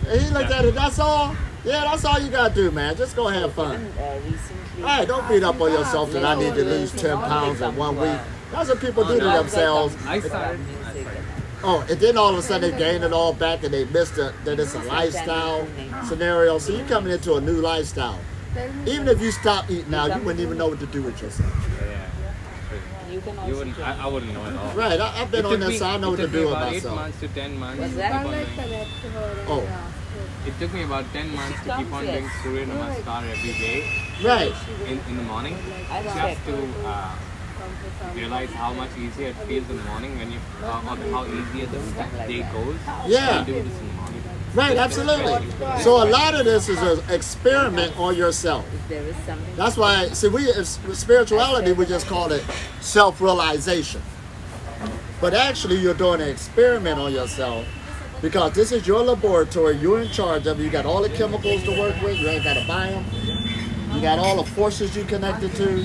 And he looked at it, that's all? Yeah, that's all you got to do, man. Just go have fun. Recently, All right, don't beat up on yourself that I need to lose 10 pounds in 1 week. That's what people do to themselves. I started. Oh, and then all of a sudden they gain it all back and they missed it, that it's a lifestyle scenario. So you're coming into a new lifestyle. Even if you stop eating now, you wouldn't even know what to do with yourself. You can also You wouldn't. join. I wouldn't know at all. Right, I've been on this, so I know what to do with about 8 myself. months to 10 months. What's to that? keep on doing- Oh, It took me about 10 months to keep on Yes. doing Surya Namaskar every day right. in the morning. I Just checked. to realize how much easier it feels in the morning when you, or how easier the day goes. Yeah. You do this in the morning. Right, absolutely. So a lot of this is an experiment on yourself. If there is something. That's why, see, with spirituality, we just call it self-realization. But actually, you're doing an experiment on yourself because this is your laboratory. You're in charge of it. You got all the chemicals to work with. You ain't got to buy them. You got all the forces you connected to.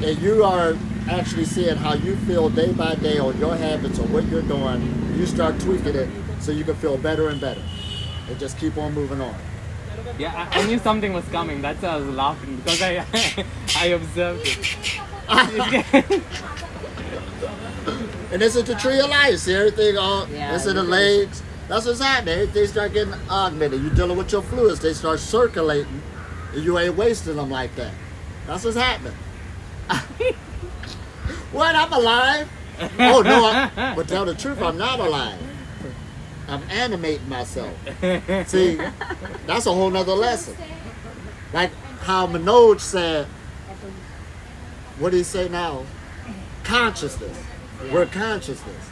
And you are actually seeing how you feel day by day on your habits or what you're doing. You start tweaking it so you can feel better and better. And just keep on moving on. Yeah, I knew something was coming. That's why I was laughing because I observed it. And this is the tree of life. See everything on, Yeah, this is the legs. That's what's happening. They start getting augmented. You're dealing with your fluids. They start circulating. And you ain't wasting them like that. That's what's happening. What? I'm alive? Oh, no. But tell the truth, I'm not alive. I'm animating myself. See, that's a whole nother lesson. Like how Manoj said, what did he say now? Consciousness. We're consciousness.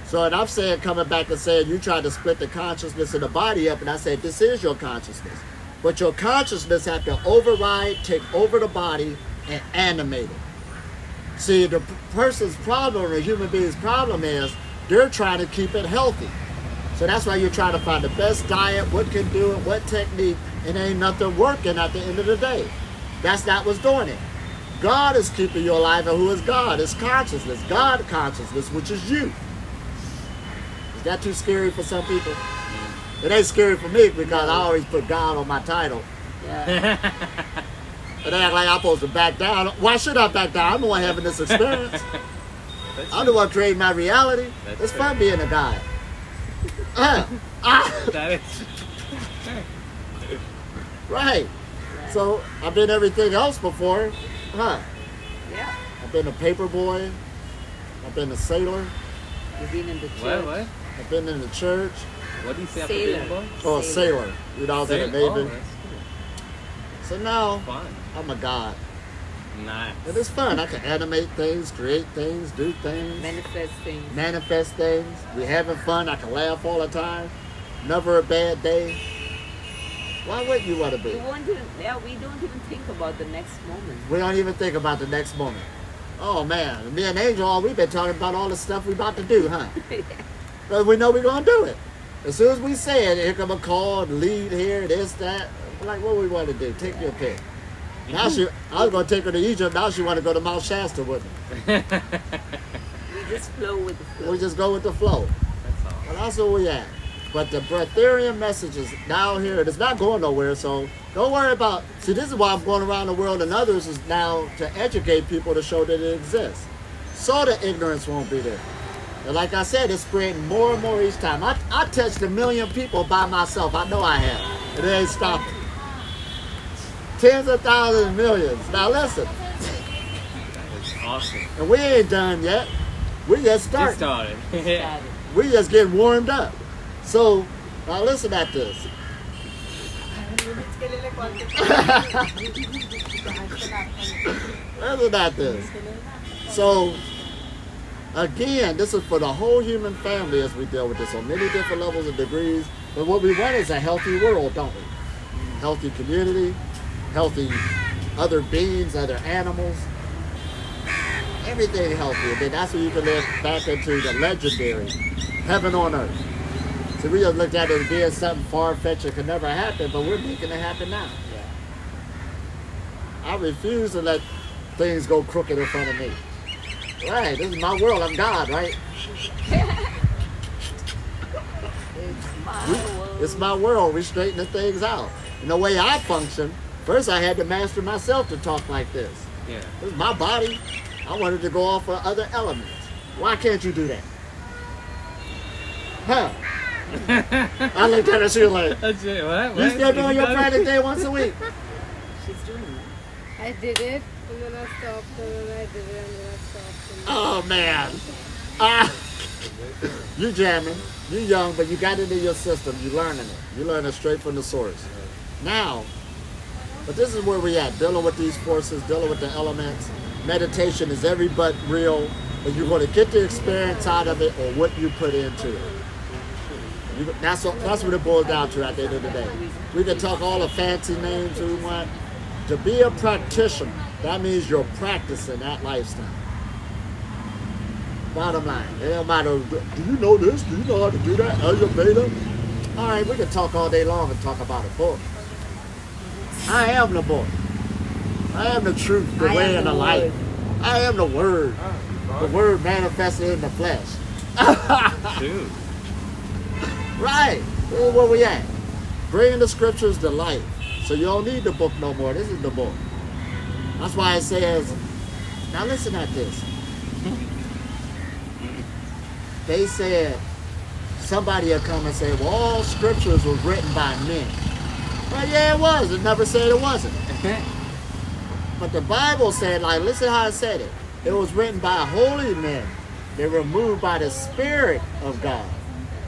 So, and I'm saying, coming back and saying, you tried to split the consciousness of the body up, and I said, this is your consciousness. But your consciousness have to override, take over the body, and animate it. See, the person's problem, or the human being's problem is, they're trying to keep it healthy. So that's why you're trying to find the best diet, what can do it, what technique, and ain't nothing working at the end of the day. That's not what's doing it. God is keeping you alive, and who is God? It's consciousness, God consciousness, which is you. Is that too scary for some people? It ain't scary for me because I always put God on my title. Yeah. And they act like I'm supposed to back down. Why should I back down? I'm the one having this experience. I'm the one creating my reality. That's It's fair. fun being a guy. That is. Right. So I've been everything else before. Huh. Yeah. I've been a paper boy. I've been a sailor. You've been in the church. What? I've been in the church. What do you say after Sailor. baseball? Oh, a sailor. You know, I was in the Oh, Navy. that's So now fun. I'm a god. Nice. And it's fun. I can animate things, create things, do things, Manifest things. manifest things. We're having fun. I can laugh all the time. Never a bad day. Why wouldn't you want to be? We won't even, yeah, we don't even think about the next moment. We don't even think about the next moment. Oh man, me and Angel, we've been talking about all the stuff we about to do, huh? But we know we're gonna do it. As soon as we say it, here come a call, lead here, this, that. We're like, what we want to do? Take your pick. Now I was going to take her to Egypt. Now she want to go to Mount Shasta with me. We just flow with the flow. We just go with the flow. That's all. Well, that's where we at. But the breatharian message is down here. It's not going nowhere, so don't worry about... See, this is why I'm going around the world and others is now to educate people to show that it exists. So the ignorance won't be there. And like I said, it's spreading more and more each time. I touched 1 million people by myself. I know I have. And it ain't stopping. Tens of thousands, millions. Now listen. That's awesome. And we ain't done yet. We just started. Just started. We just getting warmed up. So, now listen at this. Listen at this. So, again, this is for the whole human family as we deal with this on many different levels and degrees. But what we want is a healthy world, don't we? Healthy community, healthy other beings, other animals. Everything healthy. And then that's where you can live back into the legendary heaven on earth. So we just looked at it as being something far-fetched that could never happen, but we're making it happen now. I refuse to let things go crooked in front of me. Right, this is my world, I'm God, right? It's my world, we straighten the things out. And the way I function, first I had to master myself to talk like this. Yeah. This is my body. I wanted to go off for other elements. Why can't you do that? Huh? I looked at her, she was like, That's it. What? you still doing your Pranic day once a week? She's doing it. I did it, and then I stopped, and then I did it, and then I stopped. And Oh, man. You jamming. You young, but you got it in your system. You learning it. You learning straight from the source. Now, but this is where we at, dealing with these forces, dealing with the elements. Meditation is every but real, but you're going to get the experience out of it or what you put into it. That's what it boils down to at the end of the day. We can talk all the fancy names we want. To be a practitioner, that means you're practicing that lifestyle. Bottom line, it don't matter, do you know this? Do you know how to do that? Ayurveda? All right, we can talk all day long and talk about a book. I am the book. I am the truth, the way, and the light. I am the word. The word manifested in the flesh. Dude. Right. This is where we at. Bringing the scriptures to life. So you don't need the book no more. This is the book. That's why it says, now listen at this. They said, somebody will come and say, well, all scriptures was written by men. Well, yeah, it was. It never said it wasn't. But the Bible said, like, listen how it said it. It was written by holy men. They were moved by the Spirit of God.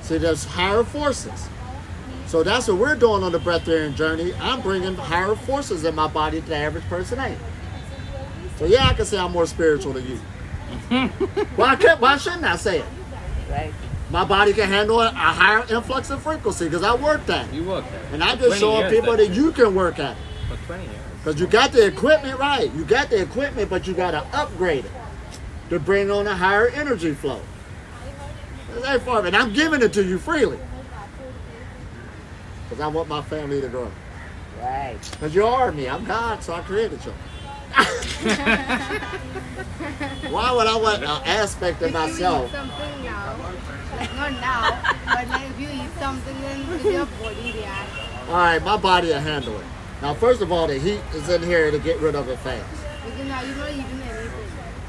So there's higher forces. So that's what we're doing on the breatharian journey. I'm bringing higher forces in my body that the average person ain't. So yeah, I can say I'm more spiritual than you. Why shouldn't I say it? Right. My body can handle a higher influx of frequency because I worked at it. You worked at it. And I just showing people that you can work at it. For 20 years. Because you got the equipment right. You got the equipment, but you got to upgrade it to bring on a higher energy flow. That's far, and I'm giving it to you freely. Because I want my family to grow. Right. Because you are me. I'm God, so I created you. Why would I want an aspect of if you eat myself? something now, like not now, but like if you eat something, then will your body react? All right, my body will handle it. Now, first of all, the heat is in here to get rid of it fast. Because now you're not eating anything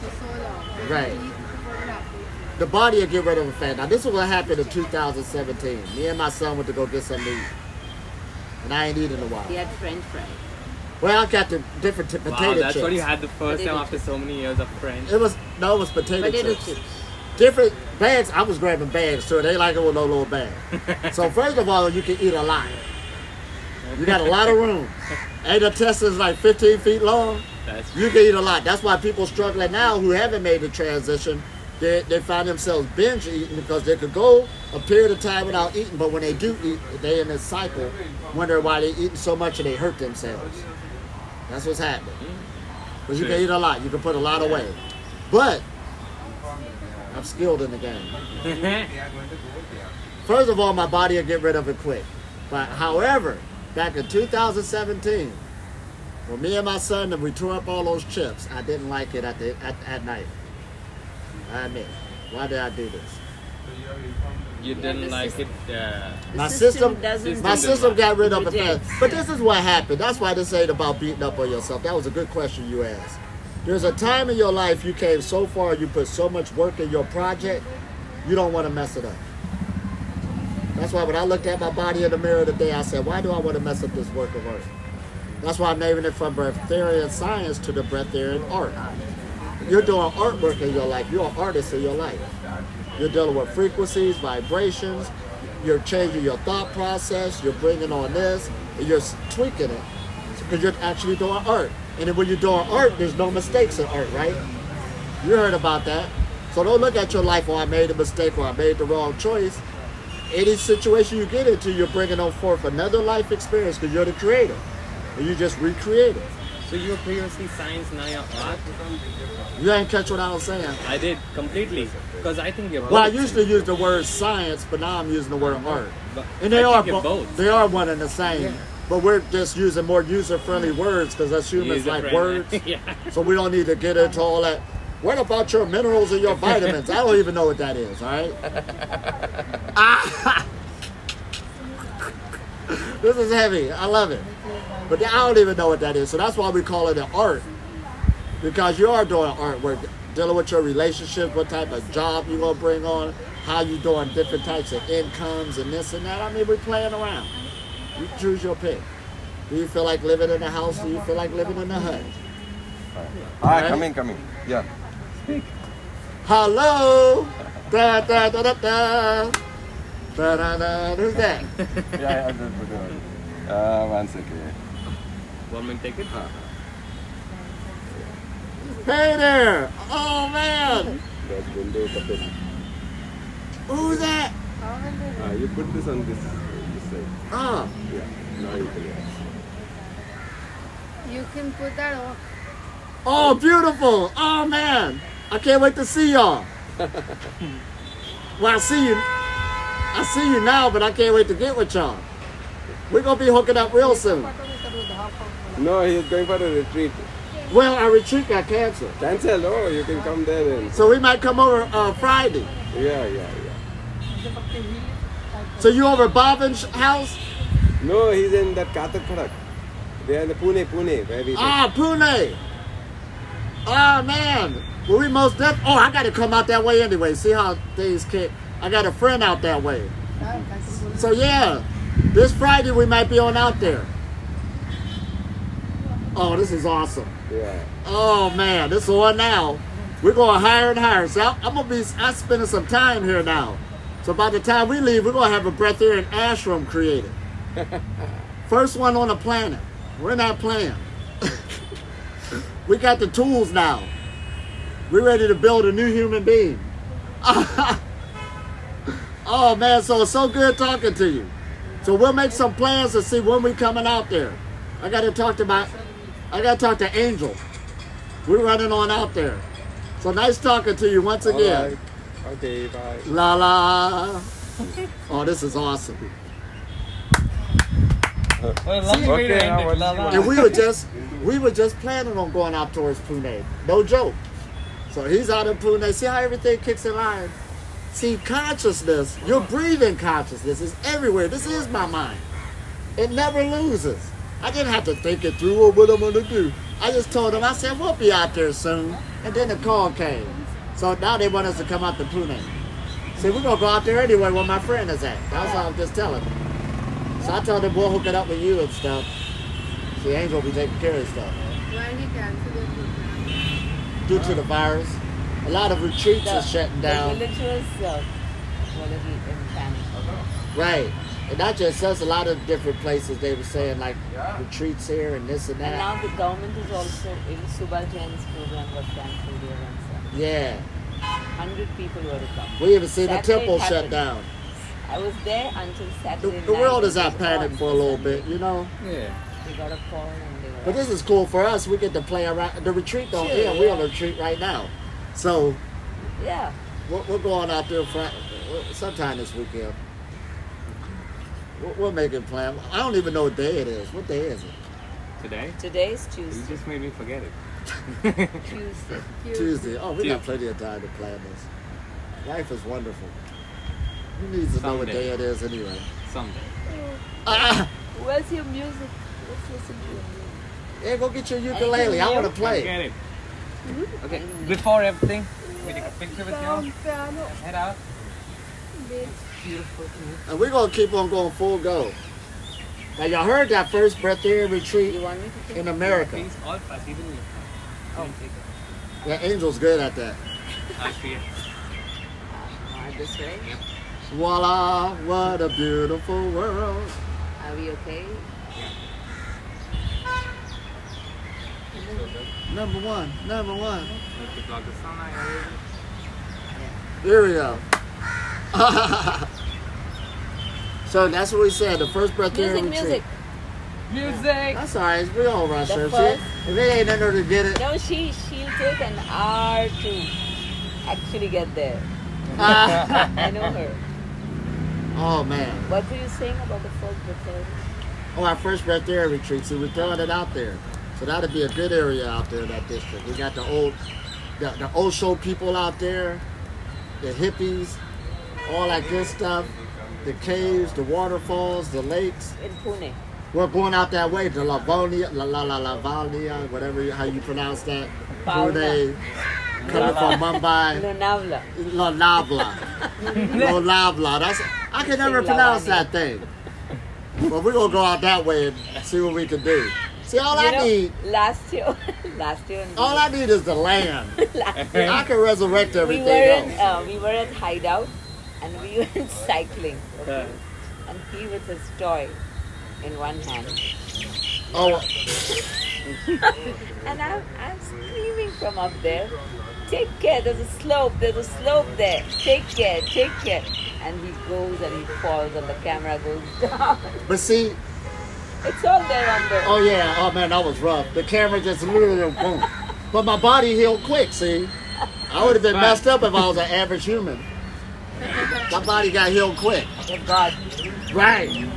for so long. Right. You eat before it happens. The body will get rid of it fast. Now, this is what happened in 2017. Me and my son went to go get something to eat. And I ain't eaten in a while. He had French fries. Well, I got the different potato Wow, that's chips. what you had the first Potato time after so many years of French. It was potato Potato chips. chips. Different bags. I was grabbing bags, so they like it with no little bag. So first of all, you can eat a lot. You got a lot of room. And the test is like 15 feet long. You can eat a lot. That's why people struggling now who haven't made the transition, they find themselves binge eating because they could go a period of time without eating, but when they do eat, they in this cycle, wonder why they eating so much and they hurt themselves. That's what's happening. Because you can eat a lot. You can put a lot away. But I'm skilled in the game. First of all, my body will get rid of it quick. But however, back in 2017, when me and my son, and we tore up all those chips, I didn't like it at night. I admit. Why did I do this? You didn't like it. My system got rid of it reject. fast. But this is what happened. That's why this ain't about beating up on yourself. That was a good question you asked. There's a time in your life you came so far, you put so much work in your project, you don't want to mess it up. That's why when I looked at my body in the mirror today, I said, why do I want to mess up this work of art? That's why I'm naming it from breatharian science to the breatharian art. You're doing artwork in your life. You're an artist in your life. You're dealing with frequencies, vibrations. You're changing your thought process. You're bringing on this. And you're tweaking it because you're actually doing art. And then when you're doing art, there's no mistakes in art, right? You heard about that. So don't look at your life, oh, I made a mistake or I made the wrong choice. Any situation you get into, you're bringing on forth another life experience because you're the creator. And you just recreate it. So you were previously science, now you're art? You ain't catch what I was saying. I did, completely. Because I think you're both. Well, I used to use the word science, but now I'm using the word art. But And they I are think you're both. They are one and the same. But we're just using more user-friendly words because us humans like words. Yeah. So we don't need to get into all that. What about your minerals and your vitamins? I don't even know what that is, all right? This is heavy. I love it. But I don't even know what that is. So that's why we call it an art. Because you are doing artwork, dealing with your relationship, what type of job you're going to bring on, how you doing different types of incomes and this and that. I mean, we're playing around. You choose your pick. Do you feel like living in a house? Do you feel like living in a hut? Hi, coming. Yeah. Hello! Da, da, da, da, da. Da, da, da. Who's that? Yeah, I did put it on. One second. Want me to take it? Hey there! Oh man! That's window couple. Who's that? You put this on this side. Oh. Yeah. Now you can. You can put that on. Oh, beautiful! Oh man! I can't wait to see y'all. Well, I see you now, but I can't wait to get with y'all. We're gonna be hooking up real soon. No, he's going for a retreat. Well, our retreat got canceled. Cancel? Oh, you can come there then. So we might come over Friday. Yeah. So you over Bhavan's house? No, he's in that Katak Khadak. They are in the Pune, where we Pune. Oh man. Well, we most definitely. Oh, I got to come out that way anyway. See how things kick. I got a friend out that way. So yeah, this Friday we might be on out there. Oh, this is awesome. Yeah. Oh man, this is on now. We're going higher and higher. So I'm spending some time here now. So by the time we leave, we're gonna have a breatharian ashram created. First one on the planet. We're not playing. We got the tools now. We're ready to build a new human being. Oh man, so it's so good talking to you. So we'll make some plans to see when we're coming out there. I gotta talk to Angel. We're running on out there. So nice talking to you once again. Right. Okay, bye. La la. Oh, this is awesome. Well, lovely way to end it. And we were just planning on going out towards Pune. No joke. So he's out in Pune. See how everything kicks in line? See, consciousness, your breathing consciousness is everywhere. This is my mind. It never loses. I didn't have to think it through or what I'm going to do. I just told them, I said, we'll be out there soon. And then the call came. So now they want us to come out to Pune. See, we're going to go out there anyway where my friend is at. That's what I'm just telling them. So I told them, we'll hook it up with you and stuff. See, Angel will be taking care of stuff. Why he canceled it? Due to the virus. A lot of retreats are shutting down. The village was already in panic. Right. And not just us, a lot of different places they were saying like retreats here and this and that. And now the government is also, even Subal Jain's program was cancelled here and stuff. Yeah. 100 people were to come. We even seen Saturday the temple it shut happened. down. I was there until Saturday The night. world is It at was panic gone for a little Sunday. bit, you know? Yeah. They got a call and they were But this is cool for us. We get to play around. The retreat don't end. We're on a retreat right now. So yeah. we're going out there sometime this weekend. We'll make it plan. I don't even know what day it is. What day is it? Today? Today is You Tuesday. just made me forget it. Tuesday. Tuesday. Oh, we got Tuesday. plenty of time to plan this. Life is wonderful. Who needs to know what Someday. day it is anyway? Someday. Where's your music? Let's listen to your music. Yeah, go get your ukulele. I want to play. Get it. Okay. Before everything, we take a picture with you. Piano. Head out. And we're going to keep on going full go. Now, y'all heard that first breatharian retreat You want me to take in America. Please, all fast, even you. Oh, take it. Yeah, Angel's good at that. I'll see it. this way? Voila, what a beautiful world. Are we okay? Number one. Need to block the sunlight already. Here we go. So that's what we said. The first breatharian Music, retreat. music. Music! That's all right. We all rush The her. first- If it ain't in her to get it. No, she'll take an hour to actually get there. I know her. Oh man. What were you saying about the first breatharian? Oh, our first breatharian retreat. So we're throwing it out there. So that'd be a good area out there in that district. We got the Osho people out there, the hippies, all that good stuff, the caves, the waterfalls, the lakes. In Pune. We're going out that way, the Lavonia, Lavonia, whatever how you pronounce that. Pauna. Pune, coming from Mumbai. Lonavala. Lonavala. That's I can never pronounce that thing. But we're gonna go out that way and see what we can do. See, all I need Last year, all I need is the land. last year, I can resurrect we everything were else. we were at Hideout and we went cycling. Okay? And he with his toy in one hand. Oh, And I'm screaming from up there, take care, there's a slope there, take care. And he goes and he falls and the camera goes down. but see, It's all there on the... oh yeah, oh man, that was rough. The camera just literally boom. But my body healed quick, see. I would have been messed up if I was an average human. My body got healed quick. Thank God. Right.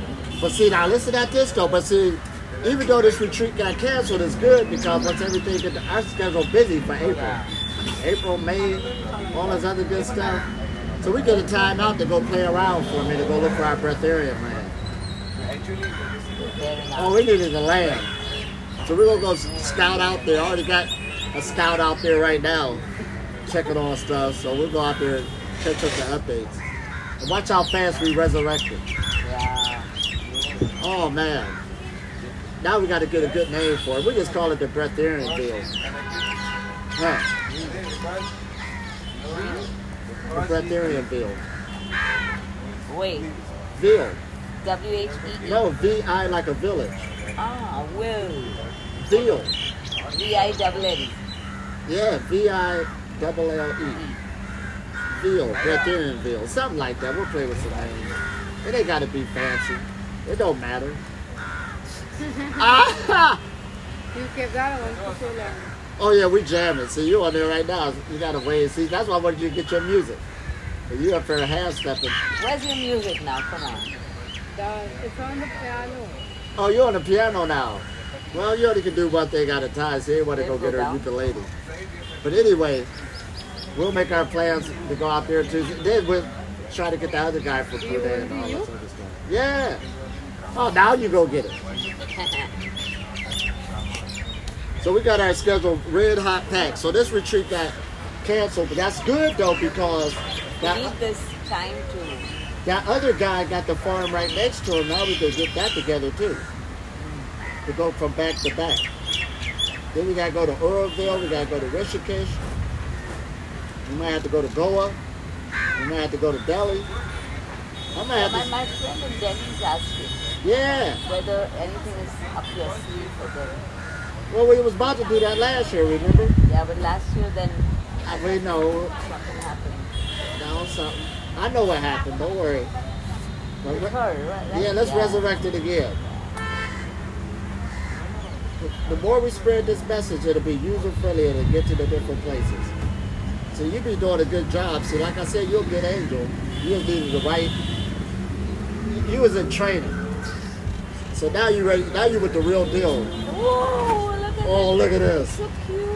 But see, now listen at this though. But see, even though this retreat got canceled, it's good because once everything gets our schedule busy for April, May, all this other good stuff. So we get a time out to go play around for a minute, go look for our breatharian land. Oh, we needed the land. So we're gonna go scout out there. Already got a scout out there right now, checking on stuff. So we'll go out there and catch up the updates. And watch how fast we resurrected. Yeah. Oh man. Now we got to get a good name for it. We just call it the breatharian field. Huh. The breatharian field. Wait. Ville. W-H-E-E. No, V-I like a village. Ah, Will. Ville. V-I-double-L-E. Yeah, V-I-double-L-E. Ville, breatharian Ville. Something like that. We'll play with some names. It ain't got to be fancy. It don't matter. Ah! You kept that on for so long. Oh yeah, we jamming. See, you on there right now. You got to wait and see. That's why I wanted you to get your music. But you up there half stepping. Where's your music now? Come on. It's on the piano. Oh, you're on the piano now. Well, you only can do one thing at a time, so you want to go Then get go her down. ukulele. But anyway, we'll make our plans to go out there Tuesday. Then we'll try to get the other guy for Pune and all that other stuff. Yeah. Oh, now you go get it. So we got our schedule red hot packed. So this retreat got canceled, but that's good though because We need this time to... that other guy got the farm right next to him. Now we can get that together too. To go from back to back. Then we gotta go to Uraville. We gotta go to Rishikesh. We might have to go to Goa. We might have to go to Delhi. I might have to. My friend in Delhi is asking Yeah. whether anything is up your sleeve for the... Well, we was about to do that last year. Remember? Yeah, but last year then We know. something happened. No, something. I know what happened. Don't worry. But With her, right? yeah, let's resurrect it again. The more we spread this message, it'll be user-friendly and it'll get to the different places. So you be doing a good job. See, like I said, you're a good angel. You just needed the right, you was in training. So now you ready? Now you with the real deal. Whoa, look at Oh, look at this. So cute.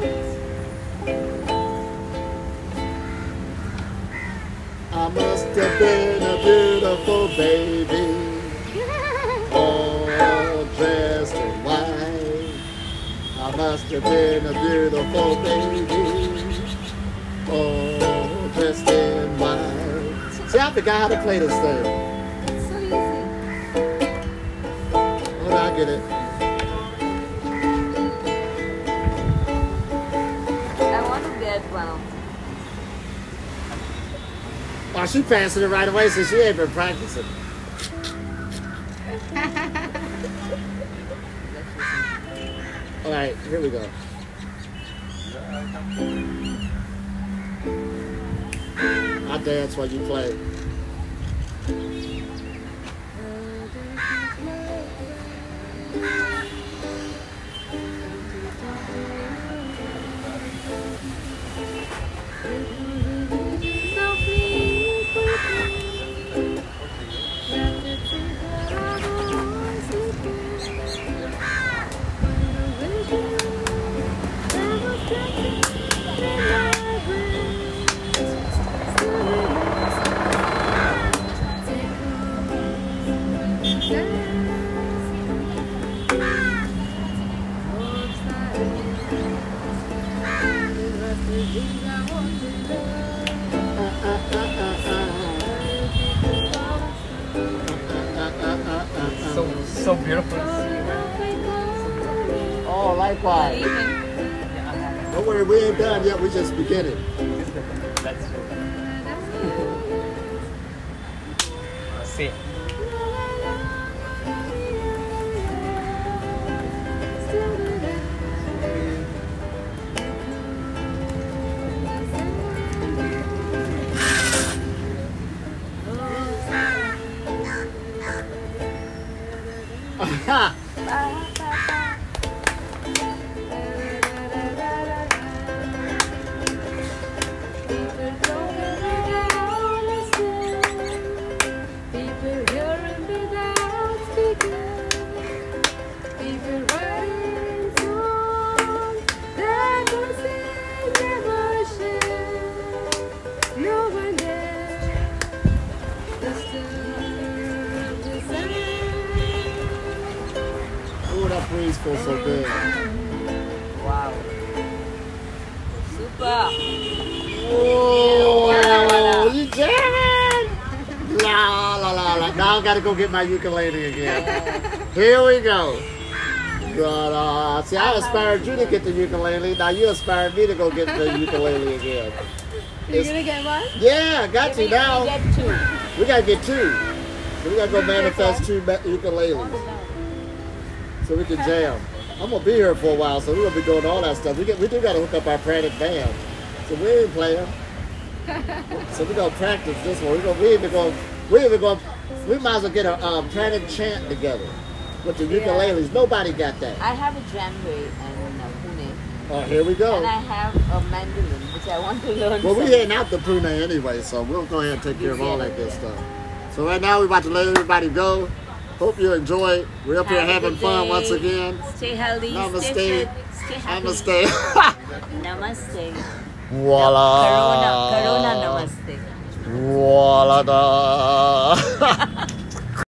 I must have been a beautiful baby, all dressed in white. I must have been a beautiful baby, all dressed in white. See, I forgot how to play this thing. It's so easy. Oh, I get it. I want to get one. Oh, she passing it right away since she ain't been practicing. All right, here we go. I dance while you play. So beautiful. Oh, likewise. Don't worry, we ain't done yet. We just beginning. That's true. See. Ha! Oh, that breeze feels so good. Wow. Super. Oh, you jamming? La la la la. Now I gotta go get my ukulele again. Here we go. See, I inspired you to get the ukulele. Now you inspired me to go get the ukulele again. You're gonna get one? Yeah, I got you now. Get two. We gotta get two. So we gotta go manifest two ukuleles so we can jam. I'm gonna be here for a while, so we're gonna be doing all that stuff. We do gotta hook up our Pranic band, so we ain't playing. So we're gonna practice this one. We might as well get a Pranic chant together with the ukuleles. Nobody got that. I have a djembe in Pune. Oh, here we go. And I have a mandolin, which I want to learn. Well, we some. heading out to Pune anyway, so we'll go ahead and take care of all that good stuff. So right now we're about to let everybody go. Hope you enjoy. We're up here Have a having good fun day. once again. Stay healthy. Namaste. Stay fit. Stay happy. Namaste. Namaste. Voila. Corona namaste. Voila.